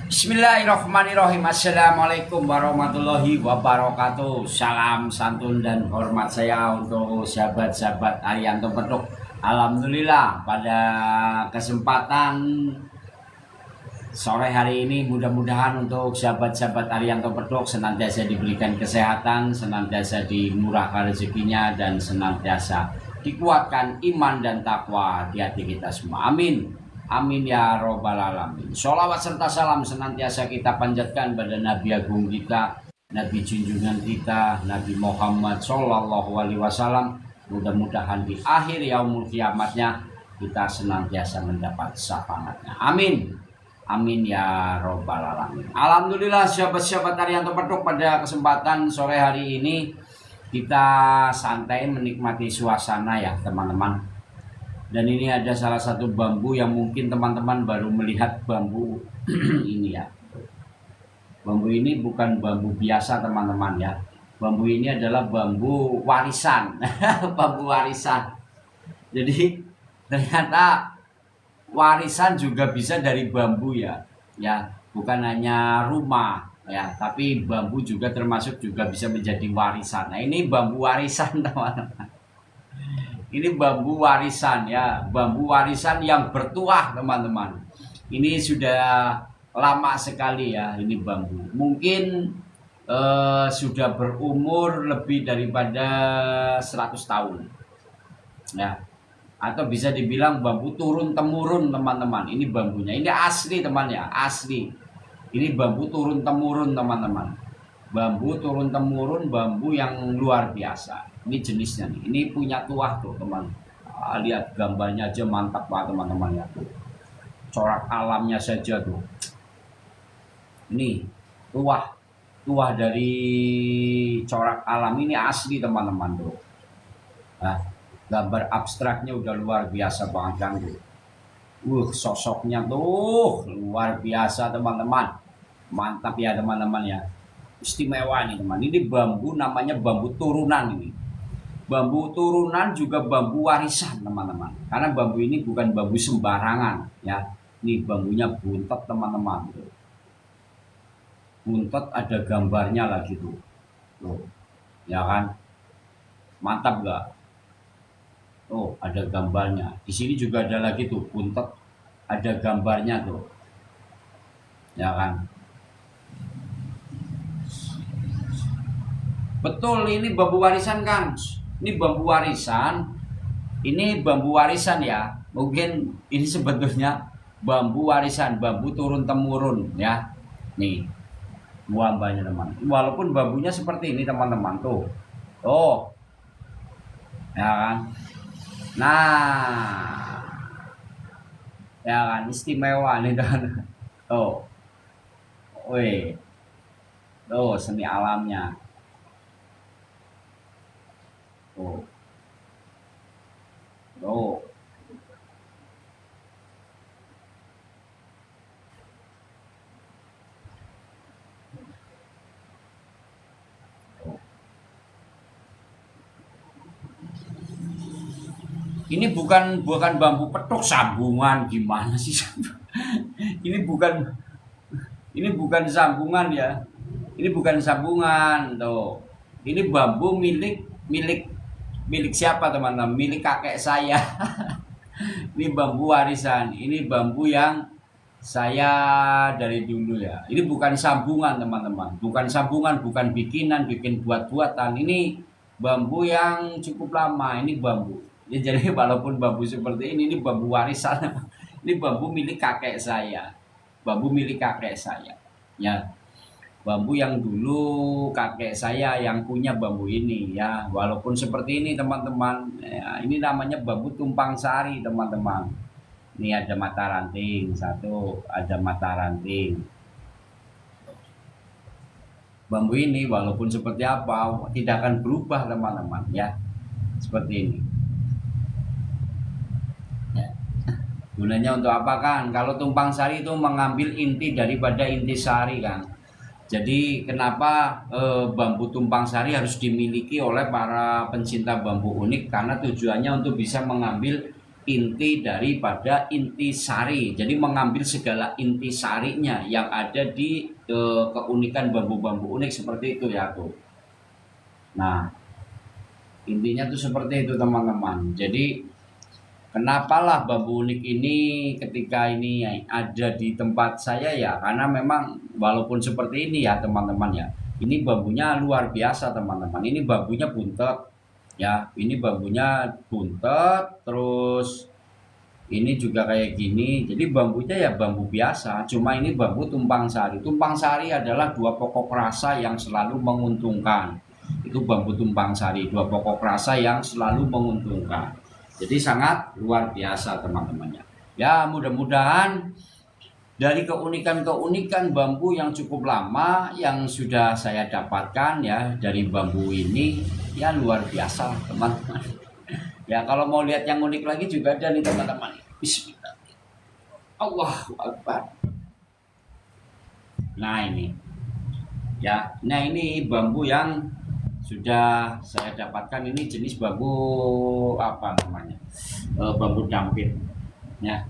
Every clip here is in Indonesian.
Bismillahirrahmanirrahim. Assalamualaikum warahmatullahi wabarakatuh. Salam santun dan hormat saya untuk sahabat-sahabat Arianto Petruk. Alhamdulillah pada kesempatan sore hari ini mudah-mudahan untuk sahabat-sahabat Arianto Petruk senantiasa diberikan kesehatan, senantiasa dimurahkan rezekinya, dan senantiasa dikuatkan iman dan takwa di hati kita semua. Amin. Amin ya robbal alamin. Sholawat serta salam senantiasa kita panjatkan pada Nabi Agung kita, Nabi junjungan kita, Nabi Muhammad Sallallahu Alaihi Wasallam. Mudah-mudahan di akhir yaumul kiamatnya kita senantiasa mendapat syafaatnya. Amin. Amin ya robbal alamin. Alhamdulillah sahabat-sahabat Arianto Petruk, pada kesempatan sore hari ini kita santai menikmati suasana ya teman-teman. Dan ini ada salah satu bambu yang mungkin teman-teman baru melihat bambu ini ya. Bambu ini bukan bambu biasa teman-teman ya. Bambu ini adalah bambu warisan. Bambu warisan. Jadi ternyata warisan juga bisa dari bambu ya. Ya, bukan hanya rumah ya, tapi bambu juga termasuk juga bisa menjadi warisan. Nah, ini bambu warisan teman-teman. Ini bambu warisan ya, bambu warisan yang bertuah teman-teman. Ini sudah lama sekali ya, ini bambu. Mungkin sudah berumur lebih daripada 100 tahun. Ya. Atau bisa dibilang bambu turun temurun teman-teman. Ini bambunya. Ini asli teman ya, asli. Ini bambu turun temurun teman-teman. Bambu turun temurun, bambu yang luar biasa. Ini jenisnya nih, ini punya tuah tuh teman. Lihat gambarnya aja mantap banget teman-teman ya. Corak alamnya saja tuh. Ini tuah dari corak alam ini asli teman-teman tuh. Nah, gambar abstraknya udah luar biasa banget kan tuh. Sosoknya tuh luar biasa teman-teman. Mantap ya teman-teman ya. Istimewa nih teman. Ini bambu namanya bambu turunan ini. Bambu turunan juga bambu warisan teman-teman. Karena bambu ini bukan bambu sembarangan ya. Ini bambunya buntet teman-teman. Buntet ada gambarnya lagi tuh. Tuh. Ya kan? Mantap gak? Oh, ada gambarnya. Di sini juga ada lagi tuh buntet. Ada gambarnya tuh. Ya kan? Betul, ini bambu warisan kan? Ini bambu warisan. Ini bambu warisan ya. Mungkin ini sebetulnya bambu warisan, bambu turun temurun ya. Nih, buahnya teman. Walaupun bambunya seperti ini teman-teman tuh. Oh. Ya kan? Nah. Ya kan, istimewa nih teman. Oh. Wih. Tuh seni alamnya. Oh. Oh. Ini bukan bambu petuk, sambungan gimana sih? Ini bukan sambungan ya. Ini bukan sambungan tuh. Ini bambu milik siapa teman-teman? Milik kakek saya. Ini bambu warisan. Ini bambu yang saya dari dulu ya. Ini bukan sambungan teman-teman. Bukan sambungan, bukan bikin buat-buatan. Ini bambu yang cukup lama. Ini bambu. Ya, jadi walaupun bambu seperti ini bambu warisan. Ini bambu milik kakek saya. Bambu milik kakek saya. Ya. Bambu yang dulu kakek saya yang punya bambu ini ya. Walaupun seperti ini teman-teman ya, ini namanya bambu tumpang sari teman-teman. Ini ada mata ranting satu, ada mata ranting. Bambu ini walaupun seperti apa tidak akan berubah teman-teman ya. Seperti ini ya. Gunanya untuk apa kan? Kalau tumpang sari itu mengambil inti daripada inti sari kan. Jadi kenapa bambu tumpang sari harus dimiliki oleh para pencinta bambu unik? Karena tujuannya untuk bisa mengambil inti daripada inti sari. Jadi mengambil segala inti sarinya yang ada di keunikan bambu-bambu unik seperti itu ya tuh. Nah, intinya tuh seperti itu teman-teman. Jadi kenapalah bambu unik ini ketika ini ada di tempat saya ya, karena memang walaupun seperti ini ya teman-teman ya, ini bambunya luar biasa teman-teman. Ini bambunya buntet ya, ini bambunya buntet, terus ini juga kayak gini. Jadi bambunya ya bambu biasa, cuma ini bambu tumpang sari. Tumpang sari adalah dua pokok rasa yang selalu menguntungkan. Itu bambu tumpang sari, dua pokok rasa yang selalu menguntungkan. Jadi sangat luar biasa teman-temannya. Ya mudah-mudahan dari keunikan-keunikan bambu yang cukup lama yang sudah saya dapatkan ya dari bambu ini ya luar biasa teman-teman. Ya kalau mau lihat yang unik lagi juga ada nih teman-teman. Bismillah. Allahu Akbar. Nah ini. Ya, nah ini bambu yang sudah saya dapatkan. Ini jenis bambu apa namanya, bambu dampit ya,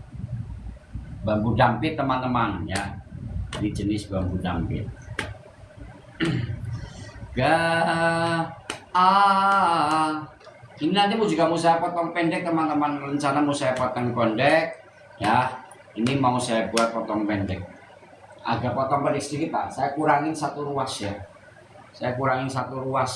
bambu dampit teman-teman ya, ini jenis bambu dampit. Ini nanti juga mau saya potong pendek teman-teman, rencana mau saya potong pendek ya, ini mau saya buat potong pendek, agak potong pendek sedikit Pak, saya kurangin satu ruas ya. Saya kurangin satu ruas.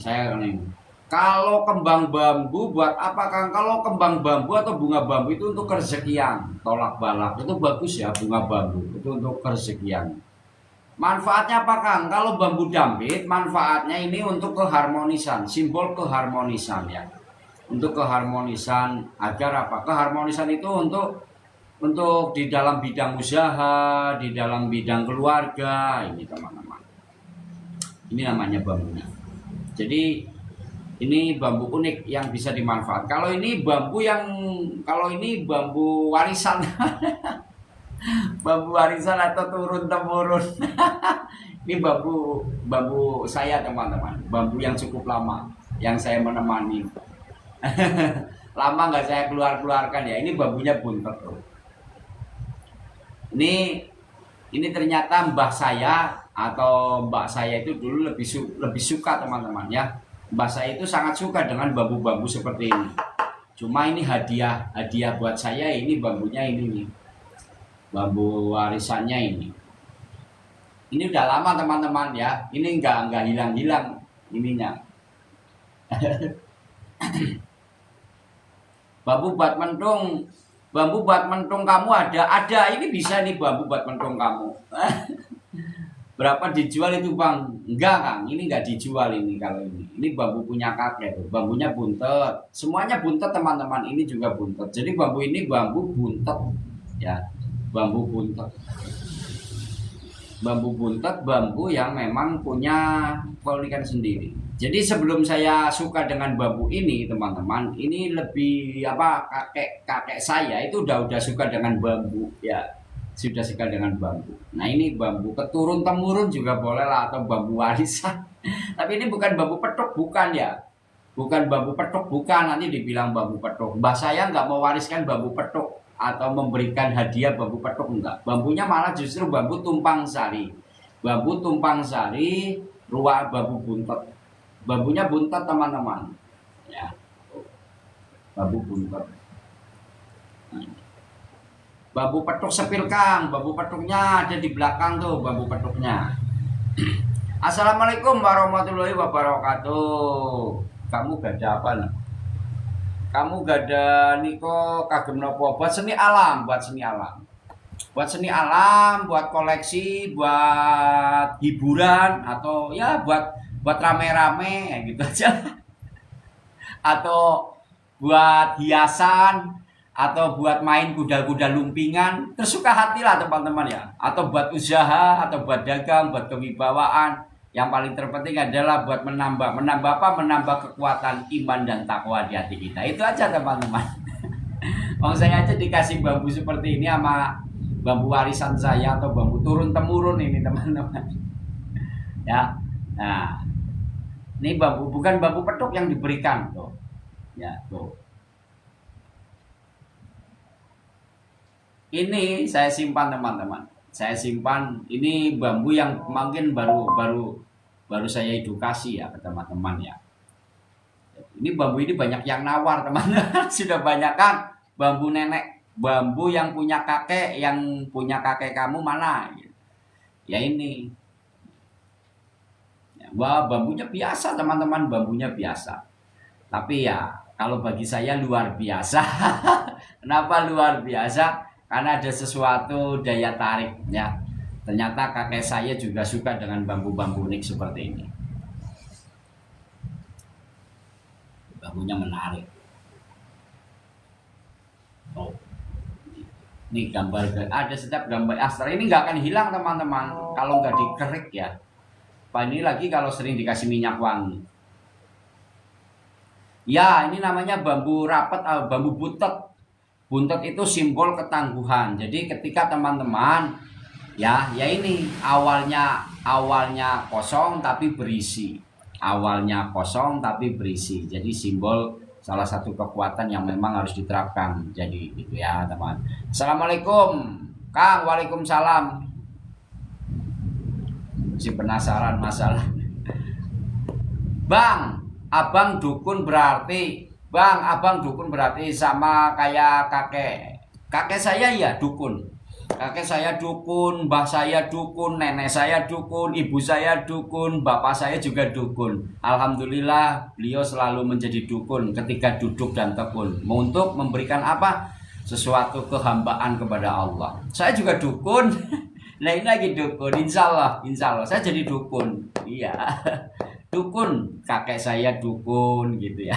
Saya ini. Kalau kembang bambu buat apa Kang? Kalau kembang bambu atau bunga bambu itu untuk kerezekian, tolak balak. Itu bagus ya bunga bambu. Itu untuk kerezekian. Manfaatnya apa Kang? Kalau bambu dampit, manfaatnya ini untuk keharmonisan, simbol keharmonisan ya. Untuk keharmonisan agar apa? Keharmonisan itu untuk di dalam bidang usaha, di dalam bidang keluarga, ini teman-teman. Ini namanya bambunya. Jadi ini bambu unik yang bisa dimanfaatkan. Kalau ini bambu warisan. Bambu warisan atau turun temurun. Ini bambu saya teman-teman. Bambu yang cukup lama yang saya menemani. Lama nggak saya keluarkan ya. Ini bambunya buntet tuh. Ini ternyata mbah saya atau mbak saya itu dulu lebih suka teman-teman ya. Mbah saya itu sangat suka dengan bambu-bambu seperti ini. Cuma ini hadiah buat saya, ini bambunya ini nih. Bambu warisannya ini. Ini udah lama teman-teman ya. Ini enggak hilang-hilang ininya. Bambu buat mentung kamu ada, ini bisa nih bambu buat mentung kamu. Berapa dijual itu Bang? Enggak Kang, ini enggak dijual ini kalau ini. Ini bambu punya kakek tuh, bambunya buntet. Semuanya buntet teman-teman, ini juga buntet. Jadi bambu ini bambu buntet ya, bambu buntet. Bambu buntet, bambu yang memang punya keunikan sendiri. Jadi sebelum saya suka dengan bambu ini teman-teman, ini lebih kakek saya itu udah suka dengan bambu ya, sudah suka dengan bambu. Nah ini bambu keturun temurun juga boleh lah, atau bambu warisan. Tapi ini bukan bambu petuk, bukan ya, bukan bambu petuk, bukan, nanti dibilang bambu petuk. Mbah saya nggak mau wariskan bambu petuk atau memberikan hadiah bambu petuk, enggak. Bambunya malah justru bambu tumpang sari, bambu tumpang sari, ruah bambu buntet. Bambunya buntet teman-teman ya, bambu buntet. Bambu petuk sepil Kang, bambu petuknya ada di belakang tuh, bambu petuknya. Assalamualaikum warahmatullahi wabarakatuh. Kamu gak ada apa nih? Kamu gak ada niko kagem nopo? Buat seni alam, buat seni alam, buat seni alam, buat koleksi, buat hiburan, atau ya buat rame-rame gitu aja. Atau buat hiasan, atau buat main kuda-kuda lumpingan, tersuka hati lah teman-teman ya. Atau buat usaha, atau buat dagang, buat kewibawaan. Yang paling terpenting adalah buat menambah apa? Menambah kekuatan iman dan takwa di hati kita. Itu aja teman-teman. Mau saya aja dikasih bambu seperti ini sama bambu warisan saya atau bambu turun temurun ini teman-teman. Ya. Nah, ini bambu, bukan bambu petuk yang diberikan tuh. Ya, tuh. Ini saya simpan teman-teman. Saya simpan ini bambu yang mungkin baru saya edukasi ya ke teman-teman ya. Ini bambu ini banyak yang nawar teman-teman. Sudah banyak kan bambu nenek, bambu yang punya kakek kamu mana? Ya ini. Wah, bambunya biasa teman-teman, bambunya biasa. Tapi ya kalau bagi saya luar biasa. Kenapa luar biasa? Karena ada sesuatu daya tarik ya. Ternyata kakek saya juga suka dengan bambu-bambu unik seperti ini. Bambunya menarik. Oh, ini gambar, ada setiap gambar astra ini nggak akan hilang teman-teman kalau nggak dikerik ya. Pak ini lagi kalau sering dikasih minyak wangi. Ya, ini namanya bambu rapat, bambu butet. Buntet itu simbol ketangguhan. Jadi ketika teman-teman ya ini awalnya kosong tapi berisi. Awalnya kosong tapi berisi. Jadi simbol salah satu kekuatan yang memang harus diterapkan. Jadi gitu ya, teman. Assalamualaikum, Kang. Waalaikumsalam. Si penasaran masalah. Bang, abang dukun berarti abang dukun berarti sama kayak kakek saya ya dukun. Kakek saya dukun, mbah saya dukun, nenek saya dukun, ibu saya dukun, bapak saya juga dukun. Alhamdulillah beliau selalu menjadi dukun ketika duduk dan tekun. Untuk memberikan apa? Sesuatu kehambaan kepada Allah. Saya juga dukun. Nah ini lagi dukun, insya Allah saya jadi dukun. Iya, dukun, kakek saya dukun gitu ya.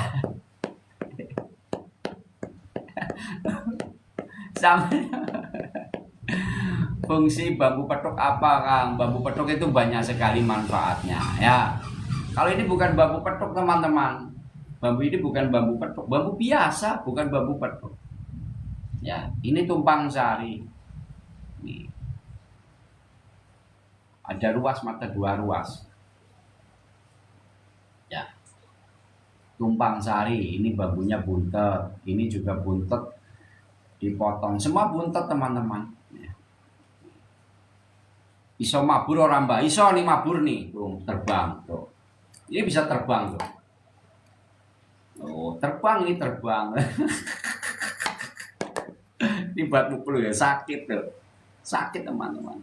Sama fungsi bambu petuk apa Kang? Bambu petuk itu banyak sekali manfaatnya ya. Kalau ini bukan bambu petuk teman-teman. Bambu ini bukan bambu petuk, bambu biasa, bukan bambu petuk. Ya, ini tumpang sari. Nih. Ada ruas mata 2 ruas. Ya. Tumpang sari, ini bambunya buntet, ini juga buntet dipotong, semua buntet teman-teman. Iso mabur orang mbak, iso nih mabur nih, tuh terbang tuh. Ini bisa terbang tuh. Oh, terbang ini terbang. Ini buat mukul ya, sakit tuh. Sakit teman-teman.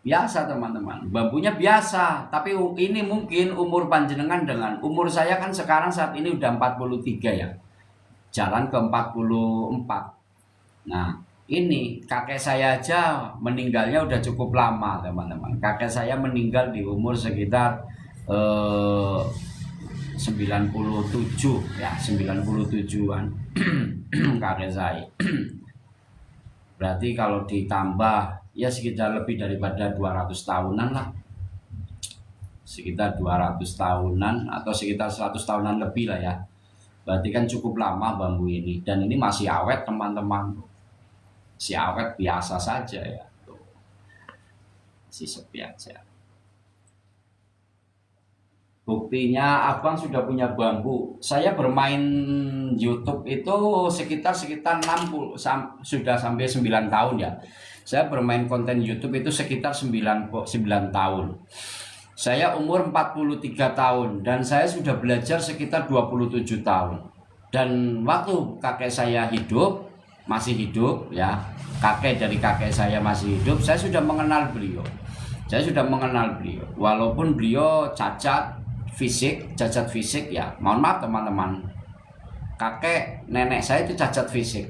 Biasa teman-teman, bambunya biasa, tapi ini mungkin umur panjenengan dengan umur saya kan sekarang saat ini udah 43 ya. Jalan ke 44. Nah, ini kakek saya aja meninggalnya udah cukup lama, teman-teman. Kakek saya meninggal di umur sekitar 97 ya, 97-an. Kakek saya. Berarti kalau ditambah ya sekitar lebih daripada 200 tahunan lah. Sekitar 200 tahunan atau sekitar 100 tahunan lebih lah ya. Berarti kan cukup lama bambu ini, dan ini masih awet teman-teman. Si awet biasa saja ya. Si sepi aja. Buktinya abang sudah punya bambu. Saya bermain YouTube itu sekitar 60 sudah sampai 9 tahun ya. Saya bermain konten YouTube itu sekitar 9 tahun. Saya umur 43 tahun dan saya sudah belajar sekitar 27 tahun. Dan waktu kakek saya masih hidup ya, dari kakek saya masih hidup, saya sudah mengenal beliau. Walaupun beliau cacat fisik ya. Mohon maaf teman-teman. Kakek nenek saya itu cacat fisik.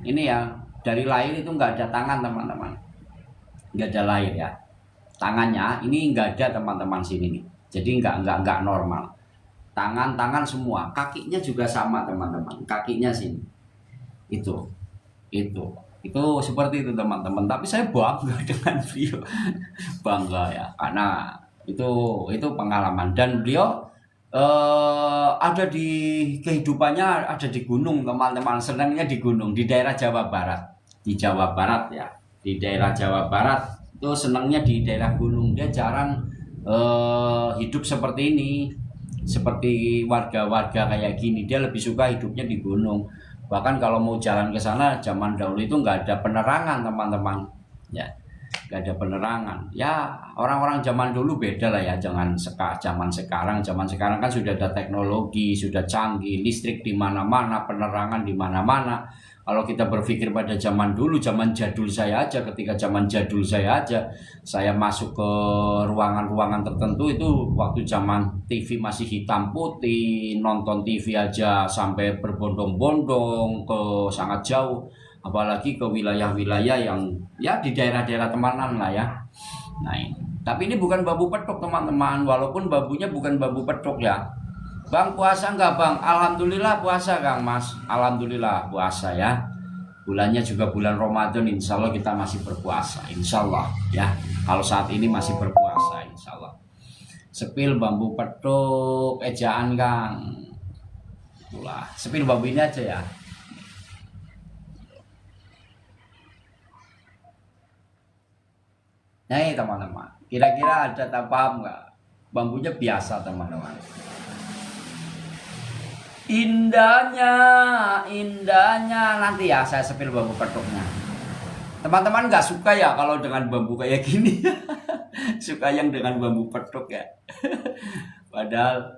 Ini ya, dari lahir itu nggak ada tangan teman-teman. Nggak ada lahir ya. Tangannya ini nggak ada teman-teman sini nih, jadi nggak normal. Tangan semua, kakinya juga sama teman-teman, kakinya sini itu seperti itu teman-teman. Tapi saya bangga dengan beliau, bangga ya, karena itu pengalaman. Dan beliau ada di kehidupannya, ada di gunung teman-teman, senangnya di gunung, di daerah Jawa Barat, di daerah Jawa Barat. Itu senangnya di daerah gunung, dia jarang hidup seperti ini. seperti warga-warga kayak gini, dia lebih suka hidupnya di gunung. Bahkan kalau mau jalan ke sana zaman dahulu itu nggak ada penerangan teman-teman, ya nggak ada penerangan. Ya orang-orang zaman dulu beda lah ya, zaman sekarang. Zaman sekarang kan sudah ada teknologi, sudah canggih, listrik di mana-mana, penerangan di mana-mana. Kalau kita berpikir pada zaman dulu, zaman jadul saya aja, ketika zaman jadul saya aja, saya masuk ke ruangan-ruangan tertentu itu waktu zaman TV masih hitam putih, nonton TV aja sampai berbondong-bondong ke sangat jauh, apalagi ke wilayah-wilayah yang ya di daerah-daerah temanan lah ya. Nah ini. Tapi ini bukan bambu petok teman-teman, walaupun bambunya bukan bambu petok ya. Bang puasa enggak bang? Alhamdulillah puasa Kang Mas. Alhamdulillah puasa ya. Bulannya juga bulan Ramadan, insya Allah kita masih berpuasa. Insya Allah ya. Kalau saat ini masih berpuasa insya Allah. Sepil bambu petuk ejaan Kang. Itulah. Sepil bambu ini aja ya. Nah ini teman-teman. Kira-kira ada tak paham nggak? Bambunya biasa teman-teman. Indahnya nanti ya saya sepil bambu petuknya. Teman-teman nggak suka ya kalau dengan bambu kayak gini. Suka yang dengan bambu petuk ya. Padahal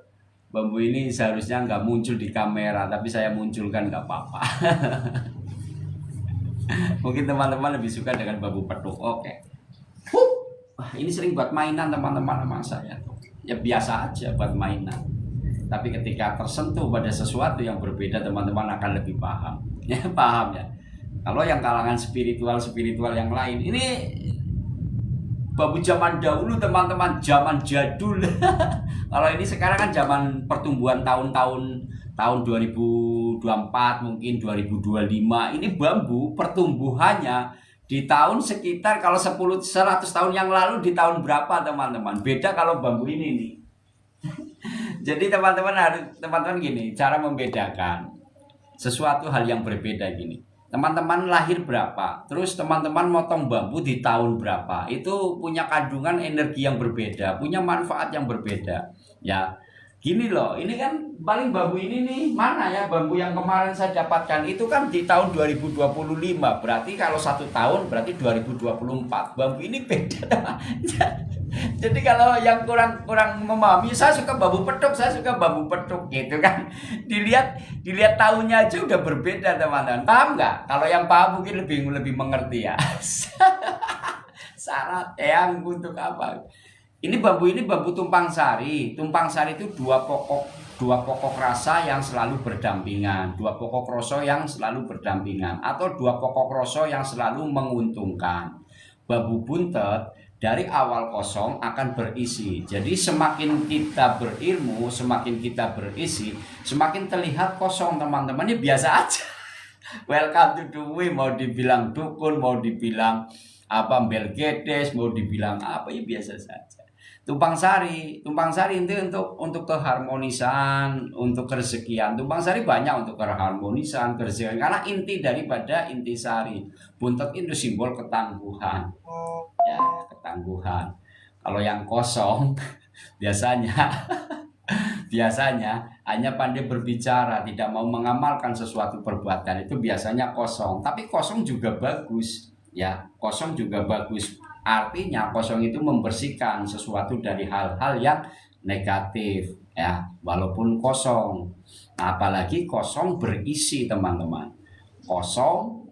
bambu ini seharusnya nggak muncul di kamera, tapi saya munculkan nggak apa-apa. Mungkin teman-teman lebih suka dengan bambu petuk. Oke. Wah, ini sering buat mainan teman-teman sama saya. Ya biasa aja buat mainan. Tapi ketika tersentuh pada sesuatu yang berbeda, teman-teman akan lebih paham. Ya, paham ya. Kalau yang kalangan spiritual yang lain, ini bambu zaman dahulu teman-teman, zaman jadul. Kalau ini sekarang kan zaman pertumbuhan tahun 2024 mungkin 2025. Ini bambu pertumbuhannya di tahun sekitar kalau 100 tahun yang lalu di tahun berapa teman-teman. Beda kalau bambu ini nih. Jadi teman-teman gini, cara membedakan sesuatu hal yang berbeda gini. Teman-teman lahir berapa, terus teman-teman motong bambu di tahun berapa, itu punya kandungan energi yang berbeda, punya manfaat yang berbeda. Ya, gini loh, ini kan paling bambu ini nih, mana ya bambu yang kemarin saya dapatkan itu kan di tahun 2025, berarti kalau 1 tahun berarti 2024. Bambu ini beda. Jadi kalau yang kurang memahami, saya suka bambu petuk gitu kan. Dilihat tahunnya aja udah berbeda teman-teman. Paham nggak? Kalau yang paham mungkin lebih mengerti ya. Syarat yang untuk apa? Ini bambu tumpang sari. Tumpang sari itu dua pokok rasa yang selalu berdampingan, dua pokok rasa yang selalu berdampingan, atau dua pokok rasa yang selalu menguntungkan. Bambu buntet dari awal kosong akan berisi. Jadi semakin kita berilmu, semakin kita berisi, semakin terlihat kosong teman-teman. Ini biasa aja. Welcome to the way, mau dibilang dukun, mau dibilang apa belgedes, mau dibilang apa, ya biasa saja. Tumpang sari itu untuk keharmonisan, untuk kerezekian. Tumpang sari banyak untuk keharmonisan, kerezekian, karena inti daripada inti sari. Buntet itu simbol ketangguhan. Ya, ketangguhan. Kalau yang kosong biasanya hanya pandai berbicara, tidak mau mengamalkan sesuatu perbuatan, itu biasanya kosong. Tapi kosong juga bagus, ya. Kosong juga bagus. Artinya kosong itu membersihkan sesuatu dari hal-hal yang negatif, ya. Walaupun kosong. Nah, apalagi kosong berisi, teman-teman. Kosong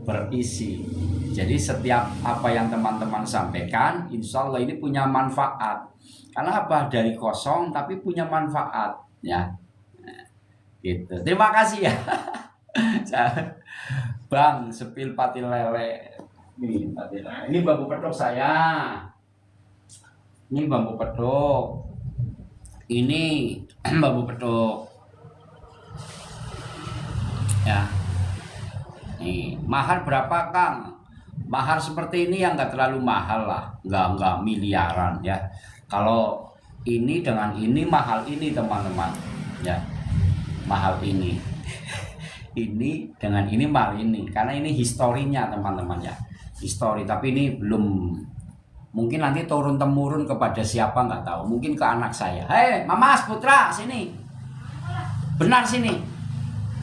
berisi. Jadi setiap apa yang teman-teman sampaikan, insya Allah ini punya manfaat. Karena apa? Dari kosong tapi punya manfaat, ya. Gitu. Terima kasih ya. Bang, sepil patil lele. Ini bambu petuk saya. Ini bambu petuk. Ini bambu petuk. Ya. Nih, mahar berapa Kang? Mahar seperti ini yang nggak terlalu mahal lah, nggak miliaran ya. Kalau ini dengan ini mahal ini teman-teman, ya mahal ini. Ini dengan ini mahal ini, karena ini historinya teman-teman ya, histori. Tapi ini belum Mungkin nanti turun temurun kepada siapa nggak tahu. Mungkin ke anak saya. Hei, Mamas Putra, sini. Benar sini.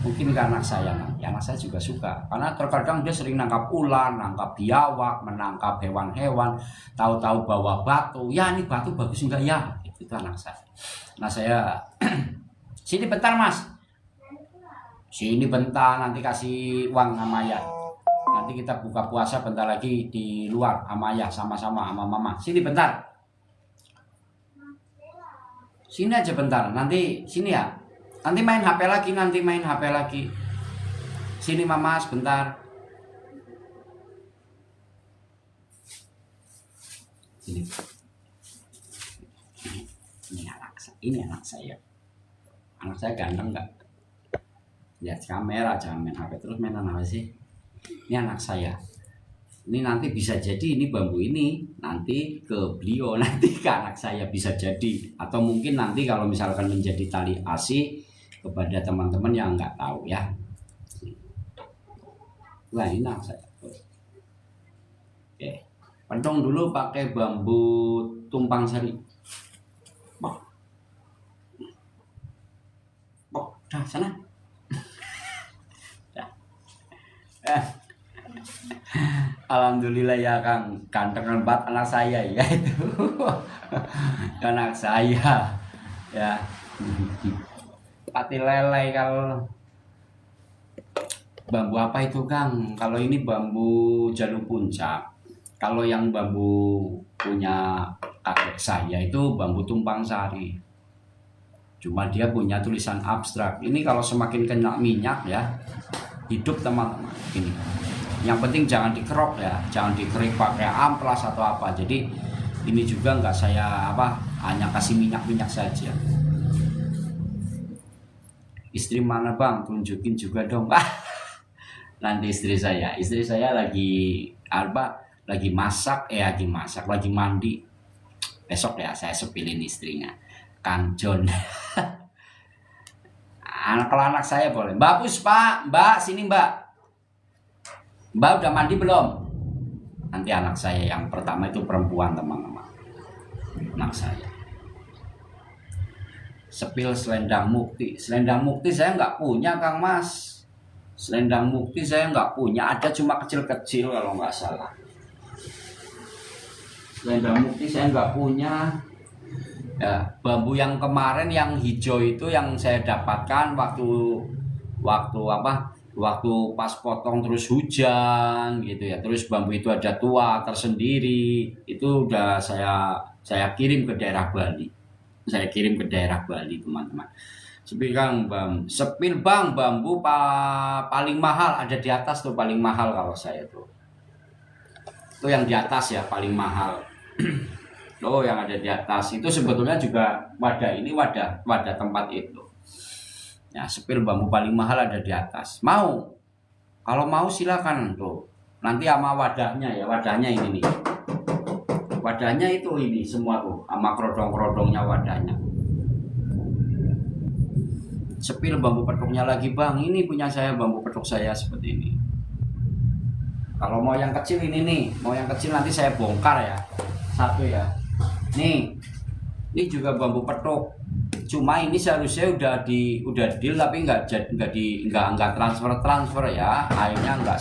Mungkin ke anak saya nanti. Anak saya juga suka. Karena terkadang dia sering nangkap ular, nangkap biawak, menangkap hewan-hewan. Tahu-tahu bawa batu. Ya ini batu bagus enggak ya? Itu anak saya. Nah saya, sini bentar Mas. Sini bentar, nanti kasih uang sama ya. Nanti kita buka puasa bentar lagi di luar sama ayah sama-sama sama mama. Sini bentar. Sini aja bentar. Nanti sini ya. Nanti main HP lagi, Sini mama sebentar. Sini. Ini anak saya. Anak saya ganteng enggak? Lihat kamera, jangan main HP terus, mainan apa sih? Ini anak saya. Ini nanti bisa jadi ini bambu ini nanti ke beliau, nanti ke anak saya bisa jadi. Atau mungkin nanti kalau misalkan menjadi tali asi kepada teman-teman yang nggak tahu ya. Nah ini anak saya. Oke, pentong dulu pakai bambu tumpang sari. Dah sana. Alhamdulillah ya Kang, ganteng banget anak saya ya itu. Anak saya ya. Pati lele kalau bambu apa itu Kang? Kalau ini bambu jalur puncak. Kalau yang bambu punya kakek saya itu bambu tumpang sari. Cuma dia punya tulisan abstrak. Ini kalau semakin kena minyak ya, hidup teman-teman. Ini. Yang penting jangan dikerok ya, jangan dikerik pakai amplas atau apa. Jadi ini juga nggak saya hanya kasih minyak-minyak saja. Istri mana Bang? Tunjukin juga dong. Nanti istri saya lagi masak, lagi mandi. Besok ya saya sepilin istrinya. Kang John. Kalau anak saya boleh. Mbak Puspa, Mbak sini Mbak. Mbak udah mandi belum? Nanti anak saya yang pertama itu perempuan teman-teman. Anak saya. Sepil selendang mukti. Selendang mukti saya nggak punya Kang Mas. Selendang mukti saya nggak punya. Ada cuma kecil-kecil kalau nggak salah. Selendang mukti saya nggak punya. Ya, bambu yang kemarin yang hijau itu yang saya dapatkan waktu pas potong terus hujan gitu ya. Terus bambu itu ada tua tersendiri. Itu udah saya kirim ke daerah Bali. Teman-teman. Sepil Bang, bambu paling mahal ada di atas tuh, paling mahal kalau saya tuh. Itu yang di atas ya paling mahal. Oh, yang ada di atas itu sebetulnya juga wadah tempat itu. Ya, sepil bambu paling mahal ada di atas. Mau? Kalau mau silakan tuh. Nanti sama wadahnya ya, wadahnya ini nih. Wadahnya itu ini semua tuh, sama kerodong-kerodongnya wadahnya. Sepil bambu petuknya lagi Bang. Ini punya saya, bambu petuk saya seperti ini. Kalau mau yang kecil ini nih, mau yang kecil nanti saya bongkar ya. Satu ya. Nih, ini juga bambu petuk. Cuma ini seharusnya udah deal tapi nggak transfer ya. Akhirnya nggak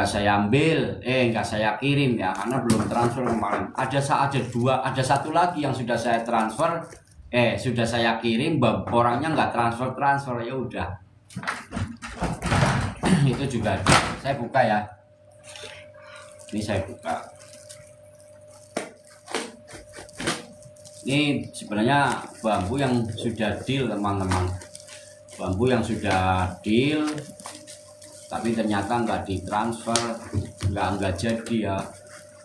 saya ambil, nggak saya kirim ya karena belum transfer kemarin. Ada satu lagi yang sudah saya transfer, sudah saya kirim, orangnya nggak transfer ya udah. Itu juga saya buka ya. Ini saya buka. Ini sebenarnya bambu yang sudah deal teman-teman. Bambu yang sudah deal tapi ternyata nggak ditransfer, nggak jadi ya.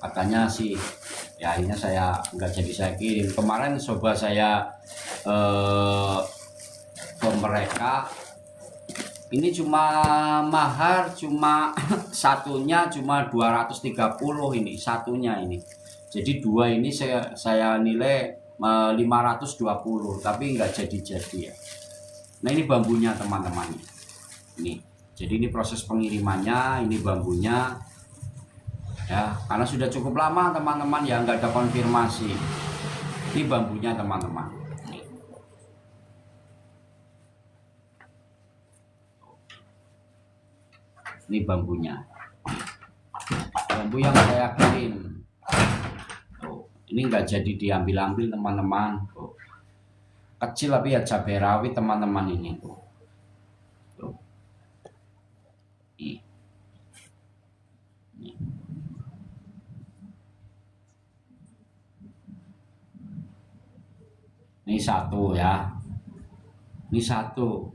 Katanya sih ya akhirnya nggak jadi saya kirim. Kemarin coba saya ke mereka, ini cuma mahar satunya cuma 230 ini satunya ini. Jadi dua ini saya nilai 520 tapi nggak jadi ya. Nah ini bambunya teman-teman ini. Jadi ini proses pengirimannya, ini bambunya. ya, karena sudah cukup lama teman-teman ya nggak ada konfirmasi. Ini bambunya teman-teman. Ini bambunya, bambu yang saya kirim. Ini nggak jadi diambil-ambil teman-teman. Kecil tapi ya cabai rawit teman-teman ini tuh. Ini satu ya, ini satu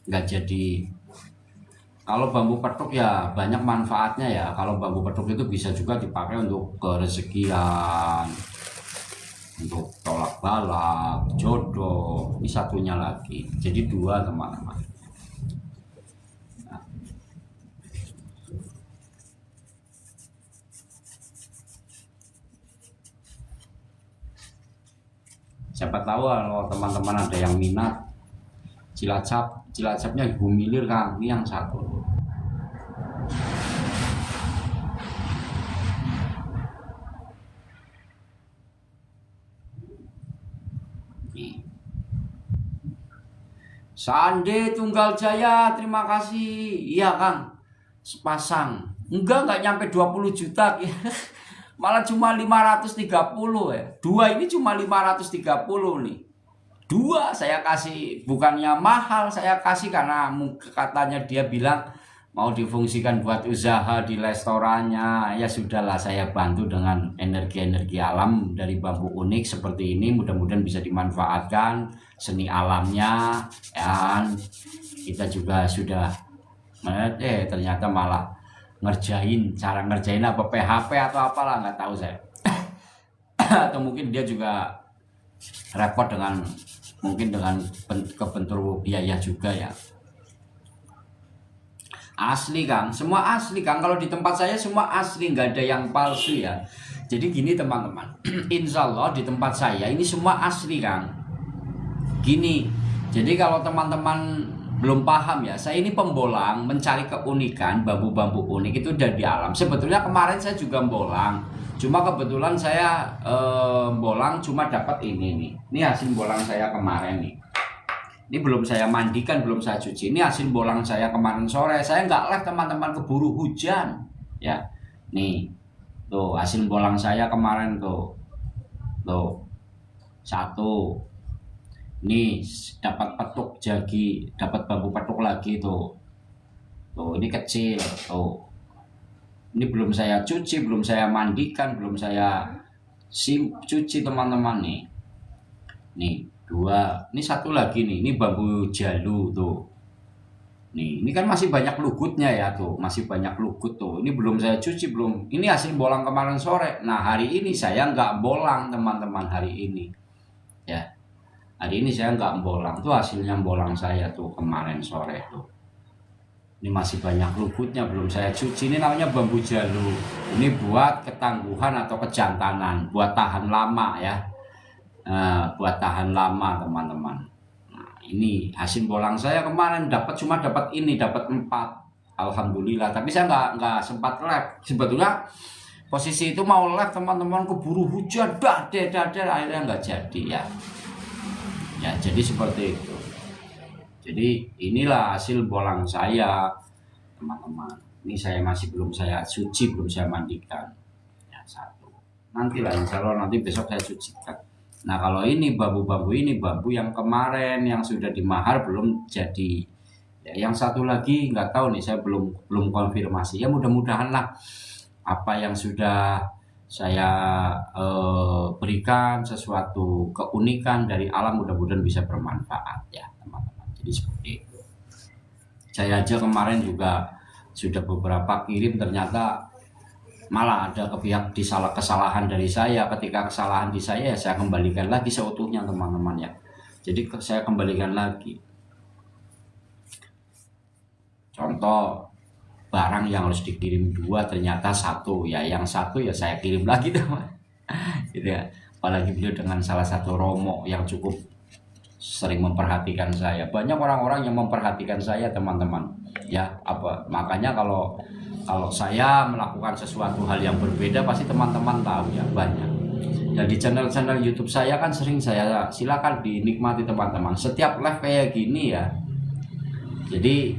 nggak jadi. Kalau bambu petuk ya banyak manfaatnya ya. Kalau bambu petuk itu bisa juga dipakai untuk kerezekian, untuk tolak balak, jodoh. Ini satunya lagi, jadi dua teman-teman. Nah. Siapa tahu kalau teman-teman ada yang minat cilacapnya gumilir Kang, ini yang satu. Sande Tunggal Jaya, terima kasih. Iya Kang, sepasang. Enggak nyampe 20 juta. Malah cuma 530 ya. Dua ini cuma 530 nih. Dua saya kasih, bukannya mahal, saya kasih karena katanya dia bilang mau difungsikan buat usaha di restorannya. Ya sudahlah, saya bantu dengan energi-energi alam dari bambu unik seperti ini. Mudah-mudahan bisa dimanfaatkan seni alamnya. Dan kita juga sudah ternyata malah cara ngerjain apa PHP atau apalah, nggak tahu saya. Atau mungkin dia juga repot mungkin dengan kebentur biaya juga ya. Asli Kang, semua asli Kang. Kalau di tempat saya semua asli, nggak ada yang palsu ya. Jadi gini teman-teman, insya Allah di tempat saya ini semua asli Kang. Gini, jadi kalau teman-teman belum paham ya, saya ini pembolang, mencari keunikan bambu-bambu unik itu udah di alam. Sebetulnya kemarin saya juga bolang, cuma kebetulan saya bolang cuma dapat ini nih. Ini hasil bolang saya kemarin nih. Ini belum saya mandikan, belum saya cuci. Ini hasil bolang saya kemarin sore. Saya nggak live teman-teman, keburu hujan ya. Nih tuh hasil bolang saya kemarin tuh satu. Nih dapat petuk jagi, dapat bambu petuk lagi tuh ini kecil tuh. Ini belum saya cuci, belum saya mandikan, belum saya cuci teman-teman nih. Nih dua, ini satu lagi nih, ini bambu jalu tuh. Nih, ini kan masih banyak lugutnya ya tuh, masih banyak lugut tuh. Ini belum saya cuci, belum. Ini hasil bolang kemarin sore. Nah hari ini saya nggak bolang teman-teman, hari ini ya. Hari ini saya nggak bolang, tuh hasilnya bolang saya tuh kemarin sore tuh. Ini masih banyak lugutnya, belum saya cuci. Ini namanya bambu jalu. Ini buat ketangguhan atau kejantanan, buat tahan lama ya. Buat tahan lama teman-teman. Nah, ini hasil bolang saya kemarin cuma dapat 4. Alhamdulillah. Tapi saya nggak sempat live. Sebetulnya posisi itu mau live teman-teman, keburu hujan, akhirnya nggak jadi ya. Ya jadi seperti itu. Jadi inilah hasil bolang saya teman-teman. Ini saya masih belum saya cuci, belum saya mandikan ya, satu. Nantilah insya Allah nanti besok saya cucikan. Nah kalau ini bambu-bambu ini bambu yang kemarin yang sudah dimahar belum jadi ya. Yang satu lagi nggak tahu nih, saya belum konfirmasi ya. Mudah-mudahan lah apa yang sudah saya berikan sesuatu keunikan dari alam, mudah-mudahan bisa bermanfaat ya teman-teman. Jadi seperti itu. Saya aja kemarin juga sudah beberapa kirim, ternyata malah ada kesalahan dari saya. Ketika kesalahan di saya ya saya kembalikan lagi seutuhnya teman-teman ya. Jadi saya kembalikan lagi. Contoh barang yang harus dikirim 2 ternyata 1 ya, yang 1 ya saya kirim lagi teman. Gitu ya. Apalagi beliau dengan salah satu romo yang cukup sering memperhatikan saya. Banyak orang-orang yang memperhatikan saya, teman-teman. Ya, makanya kalau saya melakukan sesuatu hal yang berbeda pasti teman-teman tahu ya, banyak. Dan di channel-channel YouTube saya kan sering saya, silakan dinikmati teman-teman. Setiap live kayak gini ya. Jadi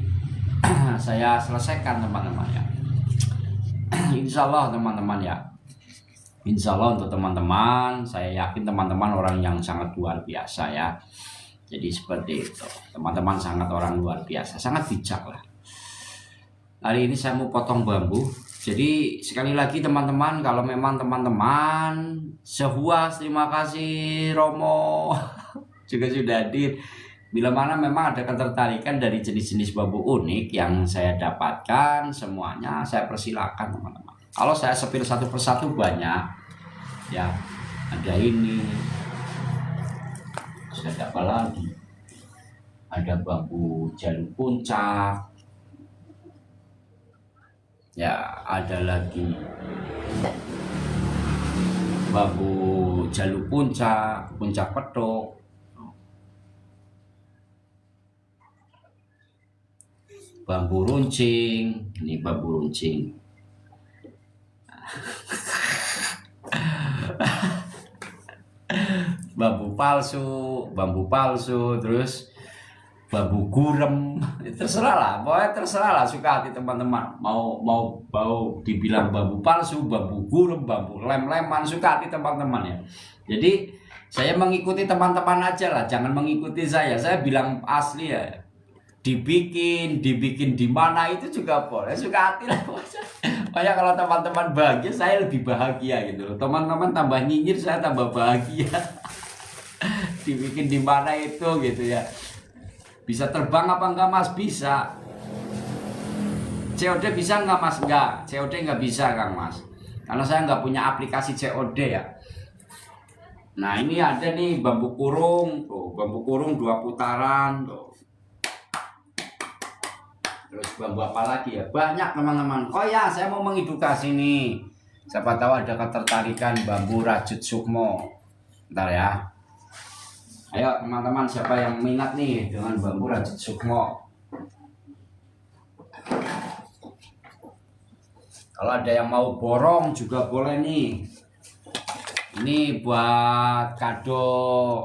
saya selesaikan teman-teman ya. Insya Allah teman-teman ya. Insya Allah untuk teman-teman, saya yakin teman-teman orang yang sangat luar biasa ya. Jadi seperti itu, teman-teman sangat orang luar biasa, sangat bijak lah. Hari ini saya mau potong bambu. Jadi sekali lagi teman-teman, kalau memang teman-teman sehuas, terima kasih Romo juga sudah hadir. Bila mana memang ada ketertarikan dari jenis-jenis bambu unik yang saya dapatkan, semuanya saya persilakan teman-teman. Kalau saya sepil satu persatu banyak, ya ada ini. Ada apa lagi? Ada bambu jalur puncak. Ya, ada lagi bambu jalur puncak, puncak petok. Bambu runcing, ini bambu runcing. bambu palsu, terus bambu gurem, terserah lah, pokoknya terserah lah, suka hati teman-teman. Mau dibilang bambu palsu, bambu gurem, bambu lem-leman, suka hati teman-teman ya. Jadi saya mengikuti teman-teman aja lah, jangan mengikuti saya. Saya bilang asli ya, dibikin di mana itu juga boleh, suka hati lah. Makanya kalau teman-teman bahagia, saya lebih bahagia gitu loh. Teman-teman tambah nyinyir, saya tambah bahagia. Dibikin di mana itu gitu ya. Bisa terbang apa enggak Mas? Bisa. COD bisa enggak Mas? Enggak. COD enggak bisa Kang Mas. Karena saya enggak punya aplikasi COD ya. Nah ini ada nih bambu kurung. Tuh, bambu kurung 2 putaran. Tuh. Terus bambu apa lagi ya? Banyak teman-teman. Oh ya, saya mau mengedukasi nih. Siapa tahu ada ketertarikan bambu rajut sukmo. Bentar ya. Ayo teman-teman, siapa yang minat nih dengan bambu rajut sukmo? Kalau ada yang mau borong juga boleh nih. Ini buat kado